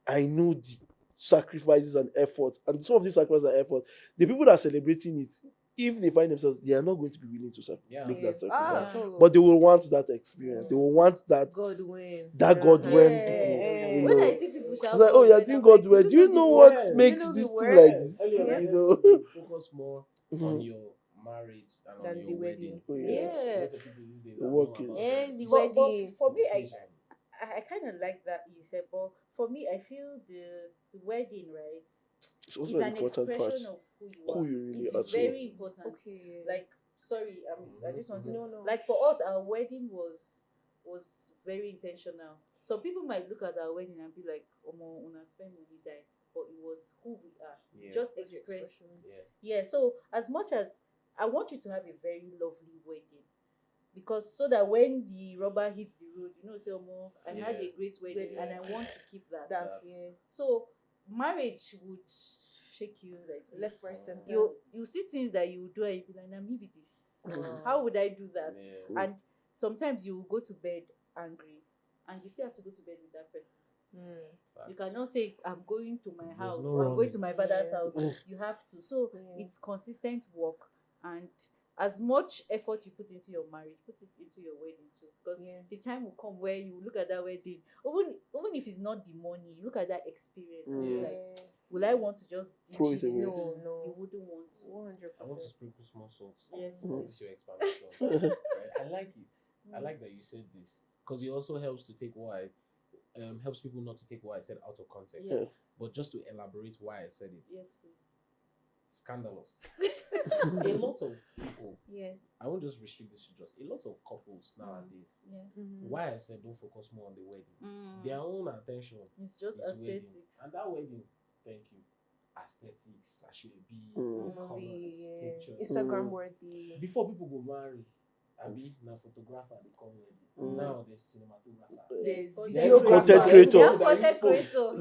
[SPEAKER 3] I know the sacrifices and efforts. And some of these sacrifices and efforts, the people that are celebrating it if they find themselves, they are not going to be willing to
[SPEAKER 1] Yeah.
[SPEAKER 3] make
[SPEAKER 2] Yeah.
[SPEAKER 3] that sacrifice.
[SPEAKER 2] Sure.
[SPEAKER 3] But they will want that experience. They will want that
[SPEAKER 2] God win.
[SPEAKER 3] that God
[SPEAKER 2] Uh-huh.
[SPEAKER 3] when
[SPEAKER 2] Yeah.
[SPEAKER 3] you
[SPEAKER 4] When
[SPEAKER 3] know.
[SPEAKER 4] I see people shout,
[SPEAKER 3] It's like, oh,
[SPEAKER 4] God
[SPEAKER 3] you're
[SPEAKER 4] when,
[SPEAKER 3] doing
[SPEAKER 4] I'm
[SPEAKER 3] God
[SPEAKER 4] like,
[SPEAKER 3] well. Do you
[SPEAKER 4] the
[SPEAKER 3] know
[SPEAKER 4] word?
[SPEAKER 3] what
[SPEAKER 1] Yes.
[SPEAKER 3] makes
[SPEAKER 2] You know
[SPEAKER 3] this
[SPEAKER 2] the
[SPEAKER 3] thing
[SPEAKER 2] word?
[SPEAKER 3] like this?
[SPEAKER 1] Earlier,
[SPEAKER 2] Yeah.
[SPEAKER 1] you
[SPEAKER 3] You
[SPEAKER 1] said
[SPEAKER 3] know.
[SPEAKER 1] you focus more on
[SPEAKER 3] Mhm.
[SPEAKER 1] your marriage and
[SPEAKER 2] Than
[SPEAKER 1] on
[SPEAKER 2] the
[SPEAKER 1] your
[SPEAKER 2] wedding.
[SPEAKER 1] wedding.
[SPEAKER 3] Oh,
[SPEAKER 1] A
[SPEAKER 4] Yeah.
[SPEAKER 1] lot of people these days
[SPEAKER 3] The
[SPEAKER 1] are
[SPEAKER 3] work
[SPEAKER 1] more about
[SPEAKER 3] is-
[SPEAKER 2] And the
[SPEAKER 1] this
[SPEAKER 4] But
[SPEAKER 2] wedding.
[SPEAKER 4] for me,
[SPEAKER 1] occasion.
[SPEAKER 4] I kind of like that you said, but for me, I feel the wedding, right,
[SPEAKER 3] It's also
[SPEAKER 4] is
[SPEAKER 3] an
[SPEAKER 4] an
[SPEAKER 3] important part.
[SPEAKER 4] expression of who you
[SPEAKER 3] Who
[SPEAKER 4] are.
[SPEAKER 3] you really
[SPEAKER 4] It's
[SPEAKER 3] are. too.
[SPEAKER 4] very important.
[SPEAKER 2] Okay.
[SPEAKER 4] Like, sorry, I just want to
[SPEAKER 2] No.
[SPEAKER 4] like for us, our wedding was very intentional. Some people might look at our wedding and be like, "Omo, una spend money die," but it was who we are.
[SPEAKER 1] Yeah.
[SPEAKER 4] Just
[SPEAKER 2] What's your
[SPEAKER 4] expressed.
[SPEAKER 2] expression?
[SPEAKER 1] Yeah.
[SPEAKER 4] Yeah. So as much as I want you to have a very lovely wedding, because so that when the rubber hits the road, you know, say, "Omo, I had
[SPEAKER 1] Yeah.
[SPEAKER 4] a great wedding,
[SPEAKER 2] Wedding.
[SPEAKER 4] and I want to keep that."
[SPEAKER 2] That's
[SPEAKER 1] That-
[SPEAKER 2] yeah.
[SPEAKER 4] So marriage would shake you like this.
[SPEAKER 2] Left, right, center.
[SPEAKER 4] You see things that you do and you be like, "Nah, maybe this.
[SPEAKER 2] Wow.
[SPEAKER 4] How would I do that?"
[SPEAKER 1] Yeah.
[SPEAKER 4] And sometimes you will go to bed angry, and you still have to go to bed with that person.
[SPEAKER 2] Mm.
[SPEAKER 4] You cannot say, "I'm going to my
[SPEAKER 1] There's
[SPEAKER 4] house
[SPEAKER 1] no
[SPEAKER 4] or I'm going
[SPEAKER 1] running.
[SPEAKER 4] to my father's
[SPEAKER 2] Yeah.
[SPEAKER 4] house." You have to. So
[SPEAKER 2] Yeah.
[SPEAKER 4] it's consistent work, and as much effort you put into your marriage, put it into your wedding too, because
[SPEAKER 2] Yeah.
[SPEAKER 4] the time will come where you look at that wedding, even if it's not the money, you look at that experience and be
[SPEAKER 3] Mm.
[SPEAKER 4] like, will I want to just
[SPEAKER 3] Throw
[SPEAKER 4] ditch
[SPEAKER 3] it
[SPEAKER 4] this
[SPEAKER 3] away.
[SPEAKER 4] thing?
[SPEAKER 2] No.
[SPEAKER 4] You wouldn't want to.
[SPEAKER 2] 100%.
[SPEAKER 1] I want to sprinkle small salt.
[SPEAKER 4] Yes,
[SPEAKER 1] on
[SPEAKER 4] please.
[SPEAKER 1] this your explanation. Right? I like it. I
[SPEAKER 4] Mm.
[SPEAKER 1] like that you said this because it also helps to take what helps people not to take what I said out of context.
[SPEAKER 4] Yes.
[SPEAKER 1] But just to elaborate why I said it,
[SPEAKER 4] Yes, please.
[SPEAKER 1] scandalous. A lot of people,
[SPEAKER 4] Yeah.
[SPEAKER 1] I won't just restrict this to just a lot of couples nowadays.
[SPEAKER 4] Yeah.
[SPEAKER 2] Mhm.
[SPEAKER 1] Why I said don't focus more on the wedding.
[SPEAKER 4] Mm.
[SPEAKER 1] Their own attention
[SPEAKER 4] It's just
[SPEAKER 1] is wedding.
[SPEAKER 4] aesthetics.
[SPEAKER 1] And that wedding, thank you. Aesthetics, be
[SPEAKER 3] Mm.
[SPEAKER 1] colors,
[SPEAKER 2] Movie,
[SPEAKER 1] pictures.
[SPEAKER 2] Instagram worthy.
[SPEAKER 1] Before people go marry, Abi na photographer they come wedding. Now there's cinematographer.
[SPEAKER 2] There's
[SPEAKER 4] There's
[SPEAKER 3] content
[SPEAKER 2] videographer.
[SPEAKER 3] creator.
[SPEAKER 4] Yeah, content creator.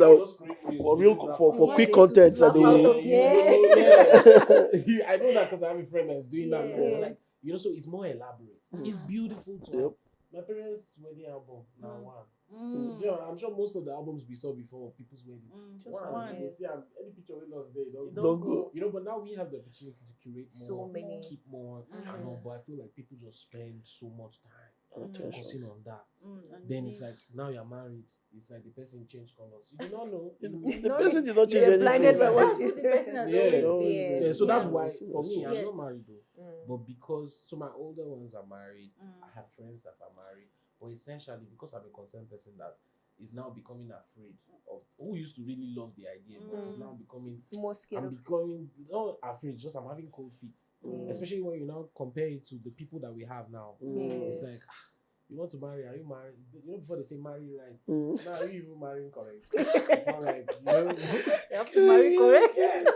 [SPEAKER 3] For real, for quick content that they
[SPEAKER 4] Snap out
[SPEAKER 3] will.
[SPEAKER 4] of
[SPEAKER 1] yeah. I know that because I have a friend that's doing that now.
[SPEAKER 2] Yeah.
[SPEAKER 1] Like, so it's more elaborate. It's beautiful to
[SPEAKER 3] Yep.
[SPEAKER 1] have. My parents' wedding album now one.
[SPEAKER 4] Mm.
[SPEAKER 1] You know, I'm sure most of the albums we saw before of people's wedding.
[SPEAKER 4] Just
[SPEAKER 1] One,
[SPEAKER 4] one.
[SPEAKER 1] you go see any picture with us there, don't
[SPEAKER 3] Don't go.
[SPEAKER 1] but now we have the opportunity to curate more,
[SPEAKER 2] So many.
[SPEAKER 1] keep more, and all. But I feel like people just spend so much time
[SPEAKER 3] Attention.
[SPEAKER 1] focusing on that.
[SPEAKER 4] And
[SPEAKER 1] Then it's
[SPEAKER 4] leave.
[SPEAKER 1] like now you're married. It's like the person changed colors. You do not know.
[SPEAKER 3] The person did not change
[SPEAKER 2] You're blinded by
[SPEAKER 3] anything.
[SPEAKER 2] what
[SPEAKER 4] That's
[SPEAKER 2] you
[SPEAKER 4] who the person has
[SPEAKER 1] Yeah.
[SPEAKER 4] always
[SPEAKER 3] Always
[SPEAKER 4] been.
[SPEAKER 3] been.
[SPEAKER 1] Yeah, so that's
[SPEAKER 3] Yeah.
[SPEAKER 1] why for me, I'm
[SPEAKER 4] Yes.
[SPEAKER 1] not married though. But because my older ones are married, I have friends that are married. But essentially, because I'm a concerned person that is now becoming afraid of who used to really love the idea, but is now becoming
[SPEAKER 2] more scared
[SPEAKER 1] I'm
[SPEAKER 2] of.
[SPEAKER 1] becoming not afraid, just I'm having cold feet.
[SPEAKER 2] Mm.
[SPEAKER 1] Especially when you now compare it to the people that we have now.
[SPEAKER 3] Mm.
[SPEAKER 1] It's like you want to marry, are you married? Before they say marry right.
[SPEAKER 3] Mm.
[SPEAKER 1] Now are you even marrying correct? Correct.
[SPEAKER 4] You have to marry correct.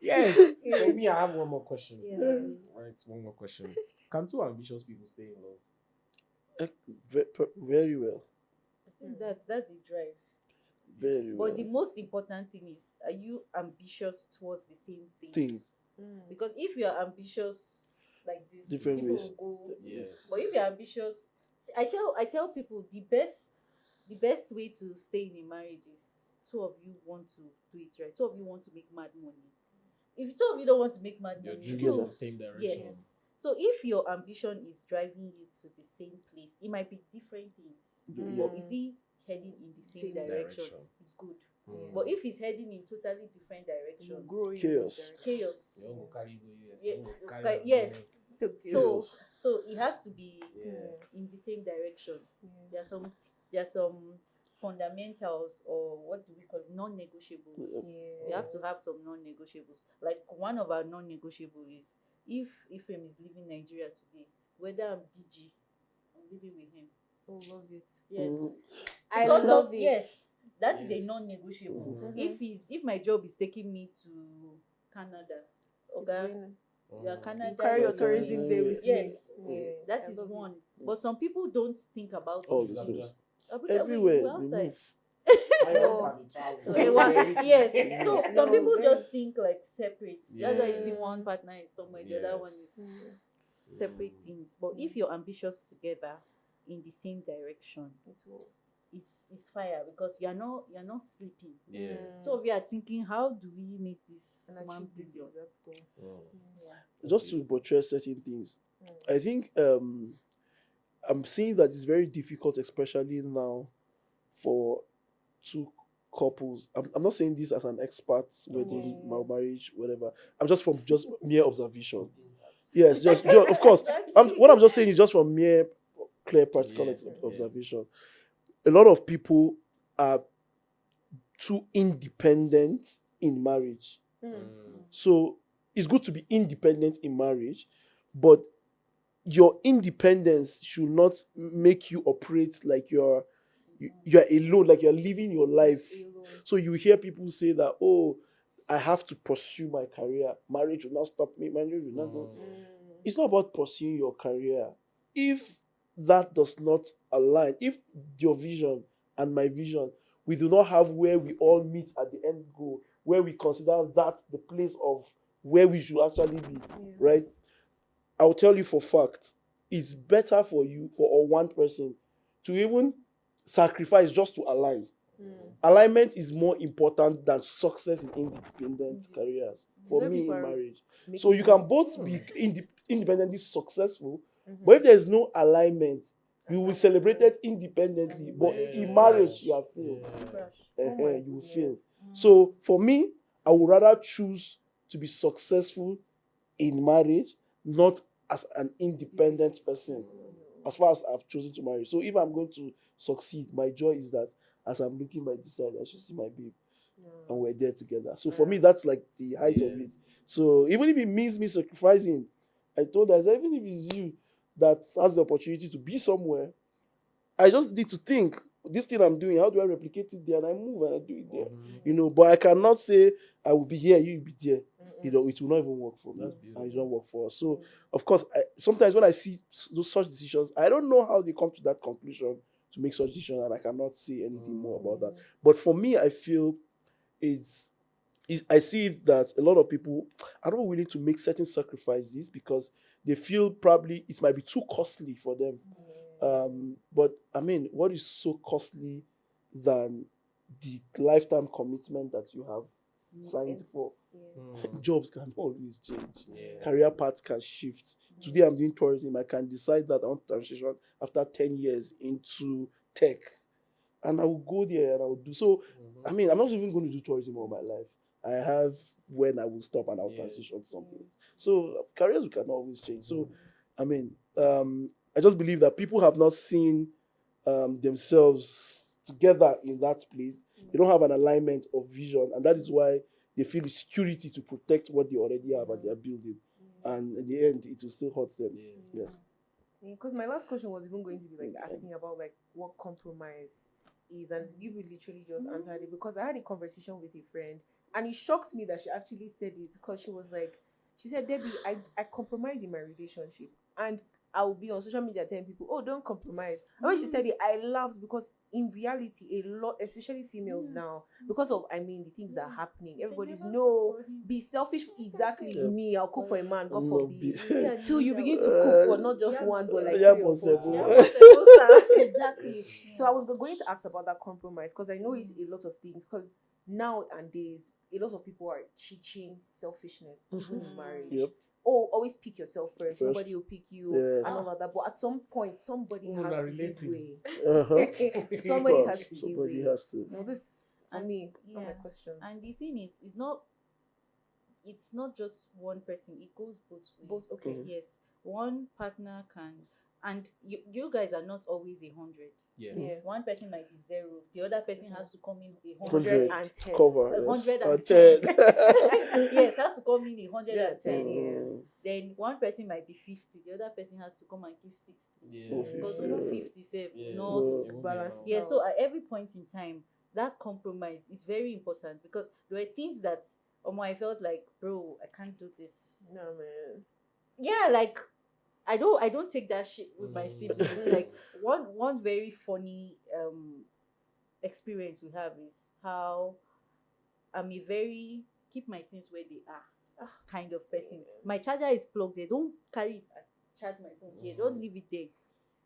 [SPEAKER 1] Yes. For me, I have one more question.
[SPEAKER 4] Yes.
[SPEAKER 1] Right, one more question. Can two ambitious people stay in love?
[SPEAKER 3] Very well.
[SPEAKER 4] I think that's a drive.
[SPEAKER 3] Very well.
[SPEAKER 4] But the most important thing is, are you ambitious towards the same thing?
[SPEAKER 3] Thing.
[SPEAKER 4] Because if you are ambitious like this,
[SPEAKER 3] Different
[SPEAKER 4] people
[SPEAKER 3] ways.
[SPEAKER 4] will go.
[SPEAKER 1] Yes.
[SPEAKER 4] But if you're ambitious, see, I tell people the best way to stay in a marriage is two of you want to do it right. Two of you want to make mad money. If two of you don't want to make mad
[SPEAKER 1] You're
[SPEAKER 4] money,
[SPEAKER 1] drinking in the same direction.
[SPEAKER 4] yes. So if your ambition is driving you to the same place, it might be different things. But is he heading in the same
[SPEAKER 2] Same
[SPEAKER 4] direction?
[SPEAKER 1] direction.
[SPEAKER 4] It's good.
[SPEAKER 1] Mm.
[SPEAKER 4] But if he's heading in totally different
[SPEAKER 2] You
[SPEAKER 4] directions,
[SPEAKER 2] grow in
[SPEAKER 3] Chaos.
[SPEAKER 2] this direction.
[SPEAKER 4] chaos.
[SPEAKER 1] You don't go carry go yes.
[SPEAKER 4] Yeah,
[SPEAKER 1] you don't go carry
[SPEAKER 4] okay,
[SPEAKER 1] go
[SPEAKER 4] yes. So
[SPEAKER 3] Chaos.
[SPEAKER 4] so it has to be
[SPEAKER 1] Yeah.
[SPEAKER 4] in the same direction.
[SPEAKER 2] Yeah.
[SPEAKER 4] There are some fundamentals, or what do we call it, non-negotiables. You have to have some non-negotiables. Like one of our non-negotiable is if Ephraim is leaving Nigeria today, whether I'm DG, I'm living with him.
[SPEAKER 2] Oh, love it.
[SPEAKER 4] Yes.
[SPEAKER 3] Mm.
[SPEAKER 2] I
[SPEAKER 4] Because
[SPEAKER 2] love
[SPEAKER 4] of-
[SPEAKER 2] it.
[SPEAKER 4] Yes, that is
[SPEAKER 1] Yes.
[SPEAKER 4] a non-negotiable.
[SPEAKER 1] Mhm.
[SPEAKER 4] If my job is taking me to Canada,
[SPEAKER 2] It's
[SPEAKER 4] okay,
[SPEAKER 2] going-
[SPEAKER 4] you are
[SPEAKER 1] Mm.
[SPEAKER 4] Canada.
[SPEAKER 2] You carry your
[SPEAKER 4] you're
[SPEAKER 2] tourism
[SPEAKER 4] going-
[SPEAKER 2] day with
[SPEAKER 4] Yes.
[SPEAKER 2] me. Yeah,
[SPEAKER 4] That
[SPEAKER 2] I
[SPEAKER 4] is
[SPEAKER 2] love
[SPEAKER 4] one.
[SPEAKER 2] it.
[SPEAKER 4] But some people don't think about
[SPEAKER 3] All
[SPEAKER 4] this.
[SPEAKER 3] these things.
[SPEAKER 4] Abuja,
[SPEAKER 3] Everywhere
[SPEAKER 4] we're
[SPEAKER 3] they
[SPEAKER 4] outside.
[SPEAKER 3] move.
[SPEAKER 1] My
[SPEAKER 2] No.
[SPEAKER 1] husband, he travels.
[SPEAKER 4] So they want,
[SPEAKER 1] Everything.
[SPEAKER 4] yes. So some
[SPEAKER 2] No,
[SPEAKER 4] people
[SPEAKER 2] very-
[SPEAKER 4] just think like separate. That's why you see
[SPEAKER 2] Yeah.
[SPEAKER 4] one partner is somewhere, the other one
[SPEAKER 1] Yes.
[SPEAKER 4] is separate things. But if you're ambitious together in the same direction,
[SPEAKER 2] It will.
[SPEAKER 4] is fire because you're not sleeping.
[SPEAKER 1] Yeah.
[SPEAKER 4] So we are thinking, how do we make this
[SPEAKER 2] And
[SPEAKER 4] man
[SPEAKER 2] achieve this
[SPEAKER 4] vision?
[SPEAKER 2] exact goal.
[SPEAKER 4] Yeah.
[SPEAKER 3] Just to buttress certain things, I think I'm seeing that it's very difficult, especially now, for two couples. I'm not saying this as an expert, wedding, marriage, whatever. I'm just from just mere observation. Yes, just of course. What I'm just saying is just from mere clear practical observation. A lot of people are too independent in marriage. So it's good to be independent in marriage, but your independence should not make you operate like you're alone, like you're living your life. So you hear people say that, oh, I have to pursue my career. Marriage will not stop me. Marriage will not go. It's not about pursuing your career. If that does not align, if your vision and my vision, we do not have where we all meet at the end goal, where we consider that the place of where we should actually be, right? I'll tell you for fact, it's better for you, for one person, to even sacrifice just to align. Alignment is more important than success in independent careers. For me, in marriage. So you can both be independently successful, but if there's no alignment, you will celebrate it independently. But in marriage, you have failed. You will fail. So for me, I would rather choose to be successful in marriage, not as an independent person, as far as I've chosen to marry. So if I'm going to succeed, my joy is that as I'm looking by this side, I should see my babe. And we're there together. So for me, that's like the height of it. So even if it means me sacrificing, I told her, I said, even if it's you that has the opportunity to be somewhere, I just need to think, this thing I'm doing, how do I replicate it there? And I move and I do it there. But I cannot say I will be here, you will be there. It will not even work for me. And it will not work for us. So, of course, sometimes when I see those such decisions, I don't know how they come to that conclusion to make such decisions, and I cannot say anything more about that. But for me, I feel I see that a lot of people are not willing to make certain sacrifices because they feel probably it might be too costly for them. But I mean, what is so costly than the lifetime commitment that you have signed for? Jobs can always change. Career paths can shift. Today I'm doing tourism. I can decide that I want to transition after 10 years into tech. And I will go there and I will do so. I mean, I'm not even going to do tourism all my life. I have when I will stop and I'll transition to something. So careers we can always change. So I mean, I just believe that people have not seen themselves together in that place. They don't have an alignment of vision, and that is why they feel the security to protect what they already have and they are building. And in the end, it will still hurt them. Yes.
[SPEAKER 2] Because my last question was even going to be like asking about like what compromise is, and you would literally just answered it, because I had a conversation with a friend and it shocked me that she actually said it, because she said, Debbie, I compromise in my relationship, and I will be on social media telling people, oh, don't compromise. And when she said it, I laughed, because in reality, a lot, especially females now, because of, the things that are happening, everybody's be selfish. Exactly. Me, I'll cook for a man, God forbid. Till you begin to cook for not just one, but like 3 or 4. Exactly. So I was going to ask about that compromise, because I know it's a lot of things, because nowadays, a lot of people are teaching selfishness, even in marriage. Oh, always pick yourself first. Nobody will pick you and all of that. But at some point, somebody has to give way. Somebody has to give way. This for me, not my questions.
[SPEAKER 4] And the thing is, it's not just one person. It goes both ways.
[SPEAKER 2] Both, okay.
[SPEAKER 4] Yes, one partner can, and you guys are not always 100. One person might be 0. The other person has to come in
[SPEAKER 2] 110.
[SPEAKER 3] Cover.
[SPEAKER 4] 110. Yes, has to come in 110. Then one person might be 50. The other person has to come and give 60. Because 57, not
[SPEAKER 2] balanced.
[SPEAKER 4] Yeah. So at every point in time, that compromise is very important, because there were things that I felt like, bro, I can't do this.
[SPEAKER 2] No, man.
[SPEAKER 4] Yeah, like I don't take that shit with my siblings. Like one very funny experience we have is how I'm a very keep my things where they are kind of person. My charger is plugged. They don't carry it and charge my phone here. Don't leave it there.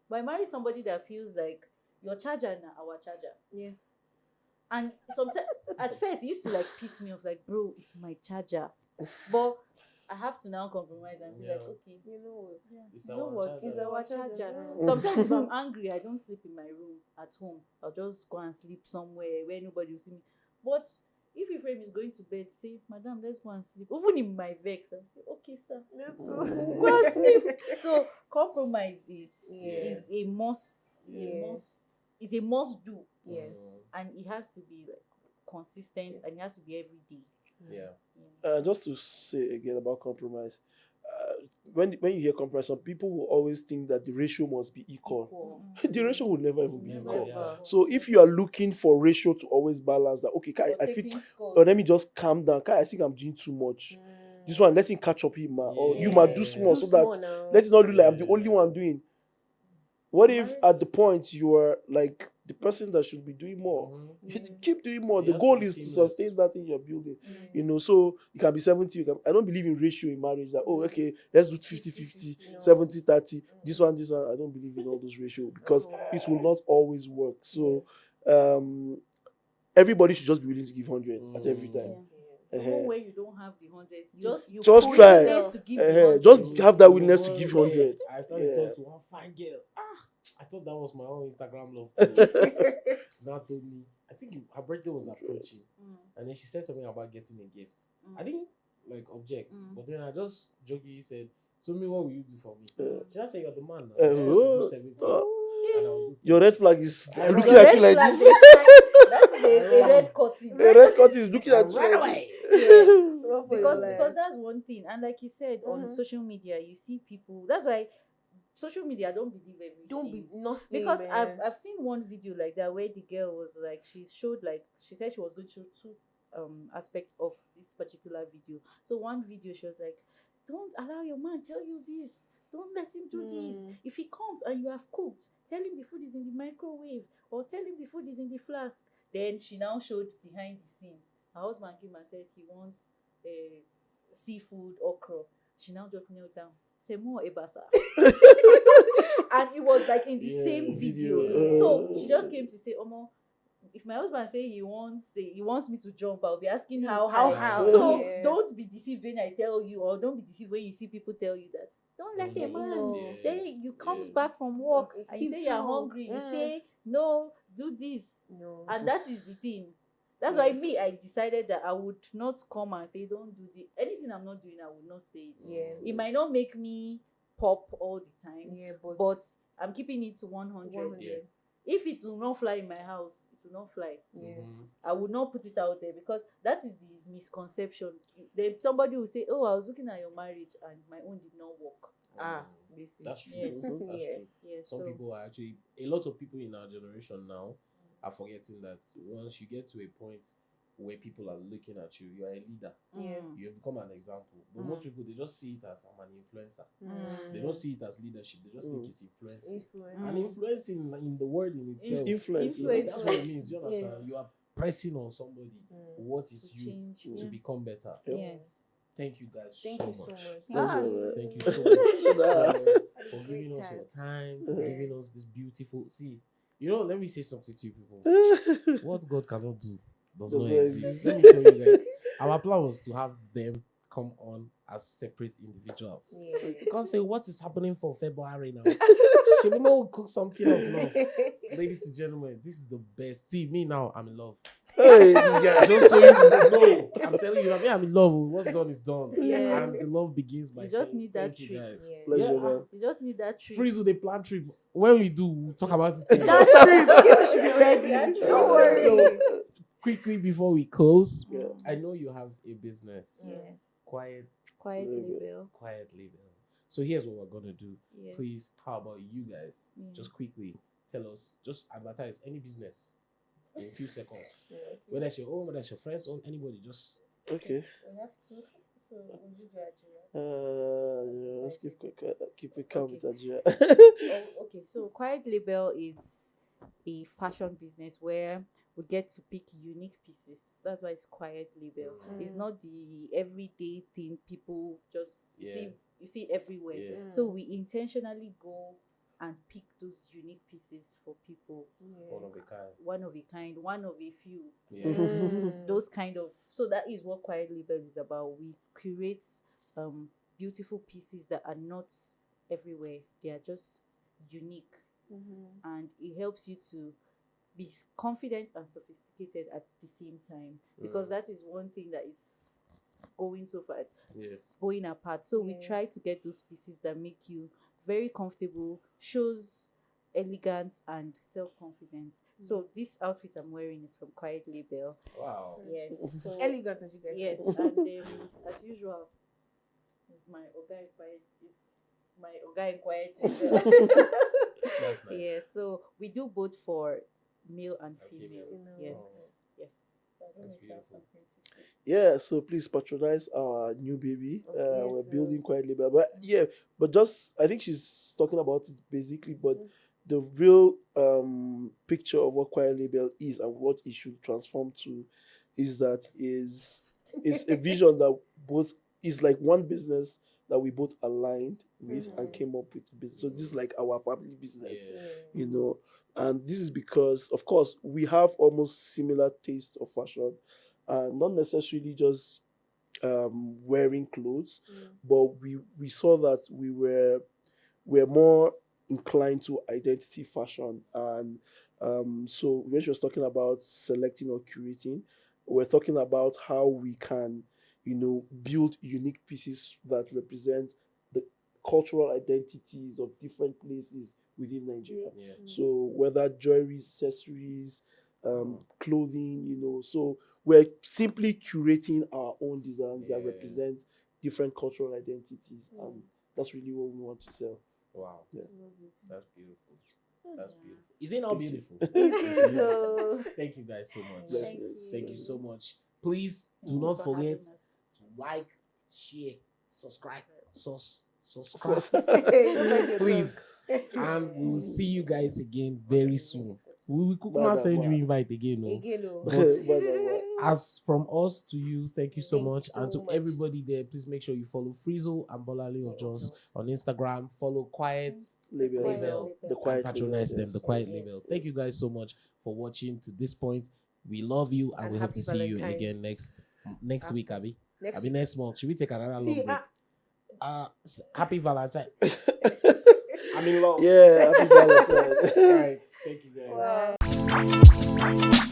[SPEAKER 4] But I married somebody that feels like your charger now, our charger.
[SPEAKER 2] Yeah.
[SPEAKER 4] And sometimes at first it used to like piss me off, like, bro, it's my charger. But I have to now compromise and be like, okay,
[SPEAKER 2] You know what?
[SPEAKER 1] It's
[SPEAKER 4] you know
[SPEAKER 1] our
[SPEAKER 4] what?
[SPEAKER 1] charger.
[SPEAKER 4] It's our charger.
[SPEAKER 2] Mm.
[SPEAKER 4] Sometimes if I'm angry, I don't sleep in my room at home. I'll just go and sleep somewhere where nobody will see me. But if Ephraim is going to bed, say, Madam, let's go and sleep. Even in my vex, I'll say, okay, sir.
[SPEAKER 2] Let's go.
[SPEAKER 4] Go and sleep. So compromise is
[SPEAKER 2] Yeah.
[SPEAKER 4] a must.
[SPEAKER 2] Yeah.
[SPEAKER 4] Is a must do.
[SPEAKER 2] Yeah.
[SPEAKER 4] And it has to be like consistent and it has to be every day.
[SPEAKER 1] Yeah.
[SPEAKER 3] Just to say again about compromise, when you hear compromise, some people will always think that the ratio must be equal. The ratio will never even be equal.
[SPEAKER 1] Yeah.
[SPEAKER 3] So if you are looking for ratio to always balance that, okay, I feel, or let me just calm down. I think I'm doing too much. This one, let him catch up him, or you might do small, so that let it not look like I'm the only one doing. What if at the point you are like the person that should be doing more? Keep doing more. The goal is to sustain that thing you're building. You know, so it can be 70. I don't believe in ratio in marriage. That, okay, let's do 50-50, 70-30. This one. I don't believe in all those ratios because it will not always work. So everybody should just be willing to give 100 at every time.
[SPEAKER 4] Even when you don't have the 100s,
[SPEAKER 3] just try.
[SPEAKER 4] To give the 100.
[SPEAKER 3] Just have that willingness to give 100.
[SPEAKER 1] I started to talk to one fine girl. I thought that was my own Instagram love too. She now told me, I think her birthday was approaching, and then she said something about getting a gift. I didn't like object, but then I just jokingly said, "So me, what will you do for me?" She just said, "You're the man now. You do 70, and I'll do."
[SPEAKER 3] Your red flag is
[SPEAKER 1] Your
[SPEAKER 3] looking at you like this.
[SPEAKER 4] That is a red curtain.
[SPEAKER 3] The red curtain is looking at you
[SPEAKER 1] Right
[SPEAKER 3] like
[SPEAKER 1] away.
[SPEAKER 3] this.
[SPEAKER 4] Because that's one thing. And like you said, on social media, you see people. That's why social media, don't believe everything.
[SPEAKER 2] Don't be nothing.
[SPEAKER 4] Because
[SPEAKER 2] man.
[SPEAKER 4] I've seen one video like that where the girl was like, she said she was going to show two aspects of this particular video. So one video she was like, don't allow your man tell you this. Don't let him do this. If he comes and you have cooked, tell him the food is in the microwave or tell him the food is in the flask. Then she now showed behind the scenes. Her husband came and said he wants seafood, okra. She now just knelt down. Say more ebasa. And it was like in the same video. So she just came to say, Omo, if my husband say he wants me to jump, I'll be asking how. So don't be deceived when I tell you, or don't be deceived when you see people tell you that. Don't let a man say you comes back from work and you say you're hungry. You say no, do this. No. And that is the thing. That's why I decided that I would not come and say don't do this. Anything I'm not doing, I would not say it. Yeah. It might not make me pop all the time. Yeah, but I'm keeping it to 100. Yeah. If it will not fly in my house, it will not fly. Yeah. I would not put it out there because that is the misconception. Then somebody will say, "Oh, I was looking at your marriage and my own did not work."
[SPEAKER 2] Basically.
[SPEAKER 1] That's true.
[SPEAKER 4] Yes.
[SPEAKER 1] That's true.
[SPEAKER 4] Yeah,
[SPEAKER 1] Some people are actually, a lot of people in our generation now are forgetting that once you get to a point where people are looking at you, you are a leader. Yeah. You have become an example. But most people, they just see it as I'm an influencer. They don't see it as leadership. They just think it's influencing. And influencing in the word in itself.
[SPEAKER 3] It's influence.
[SPEAKER 1] That's what it means. Do you understand? You are pressing on somebody what is you to become better.
[SPEAKER 4] Yes.
[SPEAKER 1] Thank you guys
[SPEAKER 2] so much.
[SPEAKER 1] Thank you so much for giving us your time, for giving us this beautiful. See, let me say something to you people. What God cannot do does not exist. Let me tell you guys. Our plan was to have them come on as separate individuals. You can't say what is happening for February now. Shelima will cook something of love. Ladies and gentlemen, this is the best. See, me now, I'm in love.
[SPEAKER 3] Hey, this guy.
[SPEAKER 1] Just so you know, I'm telling you, I'm in love. What's done is done.
[SPEAKER 4] Yes.
[SPEAKER 1] And the love begins by
[SPEAKER 4] you just
[SPEAKER 1] saying,
[SPEAKER 4] need that
[SPEAKER 1] thank
[SPEAKER 4] trip.
[SPEAKER 1] you guys.
[SPEAKER 3] Pleasure, man.
[SPEAKER 4] You just need that trip.
[SPEAKER 1] Freezle the plan trip. When we do, we'll talk about it.
[SPEAKER 2] That trip, you should be ready. Don't worry.
[SPEAKER 1] So, quickly before we close, I know you have a business.
[SPEAKER 4] Yes.
[SPEAKER 1] Quiet
[SPEAKER 4] label.
[SPEAKER 1] So here's what we're gonna do.
[SPEAKER 4] Yes.
[SPEAKER 1] Please, how about you guys? Just quickly tell us, just advertise any business in a few seconds.
[SPEAKER 4] Okay.
[SPEAKER 1] Whether it's your own, whether it's your friend's own, anybody, just
[SPEAKER 3] Okay.
[SPEAKER 4] We have to. So we'll do Ajira.
[SPEAKER 3] Let's keep it calm with Ajira.
[SPEAKER 4] Okay. So Quiet Label is a fashion business where we get to pick unique pieces. That's why it's Quiet Label. It's not the everyday thing people just see. You see it everywhere. So we intentionally go and pick those unique pieces for people.
[SPEAKER 1] One of a kind.
[SPEAKER 4] One of a kind, one of a few.
[SPEAKER 1] Yeah.
[SPEAKER 4] Those kind of, so that is what Quiet Label is about. We create beautiful pieces that are not everywhere. They are just unique, and it helps you to be confident and sophisticated at the same time, because that is one thing that is going so far, going apart. So we try to get those pieces that make you very comfortable, shows elegance and self-confidence. So this outfit I'm wearing is from Quiet Label.
[SPEAKER 1] Wow.
[SPEAKER 4] Yes. So,
[SPEAKER 2] Elegant, as you guys
[SPEAKER 4] yes,
[SPEAKER 2] can see.
[SPEAKER 4] and as usual, it's my Oga in Quiet. It's my Oga in Quiet Label.
[SPEAKER 1] That's nice.
[SPEAKER 4] Yeah. So we do both for male and female.
[SPEAKER 1] female.
[SPEAKER 4] Yes.
[SPEAKER 1] Oh.
[SPEAKER 4] Yes. So I don't know
[SPEAKER 1] That's
[SPEAKER 4] if that's
[SPEAKER 1] beautiful.
[SPEAKER 4] something to say.
[SPEAKER 3] Yeah, so please patronize our new baby.
[SPEAKER 2] Okay,
[SPEAKER 3] We're
[SPEAKER 2] so-
[SPEAKER 3] building Quiet Label, but just I think she's talking about it basically, but the real picture of what Quiet Label is and what it should transform to is a vision that both is like one business that we both aligned with and came up with a business. So this is like our family business, you know. And this is because, of course, we have almost similar taste of fashion, and not necessarily just wearing clothes, but we saw that we're more inclined to identity fashion. And so when she was talking about selecting or curating, we're talking about how we can, build unique pieces that represent the cultural identities of different places within Nigeria.
[SPEAKER 1] Yeah.
[SPEAKER 3] So whether jewelry, accessories, clothing, so we're simply curating our own designs that represent different cultural identities, and that's really what we want to sell.
[SPEAKER 1] Wow.
[SPEAKER 3] Yeah.
[SPEAKER 1] That's beautiful. That's beautiful. Is it not beautiful?
[SPEAKER 2] It is so.
[SPEAKER 1] Thank you guys so much.
[SPEAKER 3] Bless
[SPEAKER 4] Thank
[SPEAKER 3] you.
[SPEAKER 4] you.
[SPEAKER 1] Thank you so much. Please do
[SPEAKER 4] Thank you
[SPEAKER 1] not
[SPEAKER 4] for
[SPEAKER 1] forget
[SPEAKER 4] having us.
[SPEAKER 1] to like, share, subscribe, subscribe.
[SPEAKER 2] Please.
[SPEAKER 1] Please. And we'll see you guys again very soon. We will not send you invite again. No.
[SPEAKER 2] Again, no.
[SPEAKER 1] But as from us to you, thank you so
[SPEAKER 2] Thank you
[SPEAKER 1] much.
[SPEAKER 2] so
[SPEAKER 1] And to
[SPEAKER 2] much.
[SPEAKER 1] everybody there, please make sure you follow Freezle and Bolanle or Jones on Instagram. Follow Quiet
[SPEAKER 3] Label. The
[SPEAKER 1] and
[SPEAKER 3] Quiet
[SPEAKER 1] patronize
[SPEAKER 3] Label,
[SPEAKER 1] them, the
[SPEAKER 3] yes.
[SPEAKER 1] Quiet
[SPEAKER 2] Yes.
[SPEAKER 1] Label. Thank you guys so much for watching to this point. We love you and
[SPEAKER 2] And
[SPEAKER 1] we hope
[SPEAKER 2] happy
[SPEAKER 1] to see you
[SPEAKER 2] Valentine's.
[SPEAKER 1] again next week,
[SPEAKER 2] After.
[SPEAKER 1] Abby.
[SPEAKER 2] Next
[SPEAKER 1] Abby,
[SPEAKER 2] week.
[SPEAKER 1] next month. Should we take another long
[SPEAKER 2] See,
[SPEAKER 1] break? Happy Valentine.
[SPEAKER 3] I'm in love. Yeah, happy Valentine.
[SPEAKER 1] All right. Thank you guys.
[SPEAKER 2] Wow.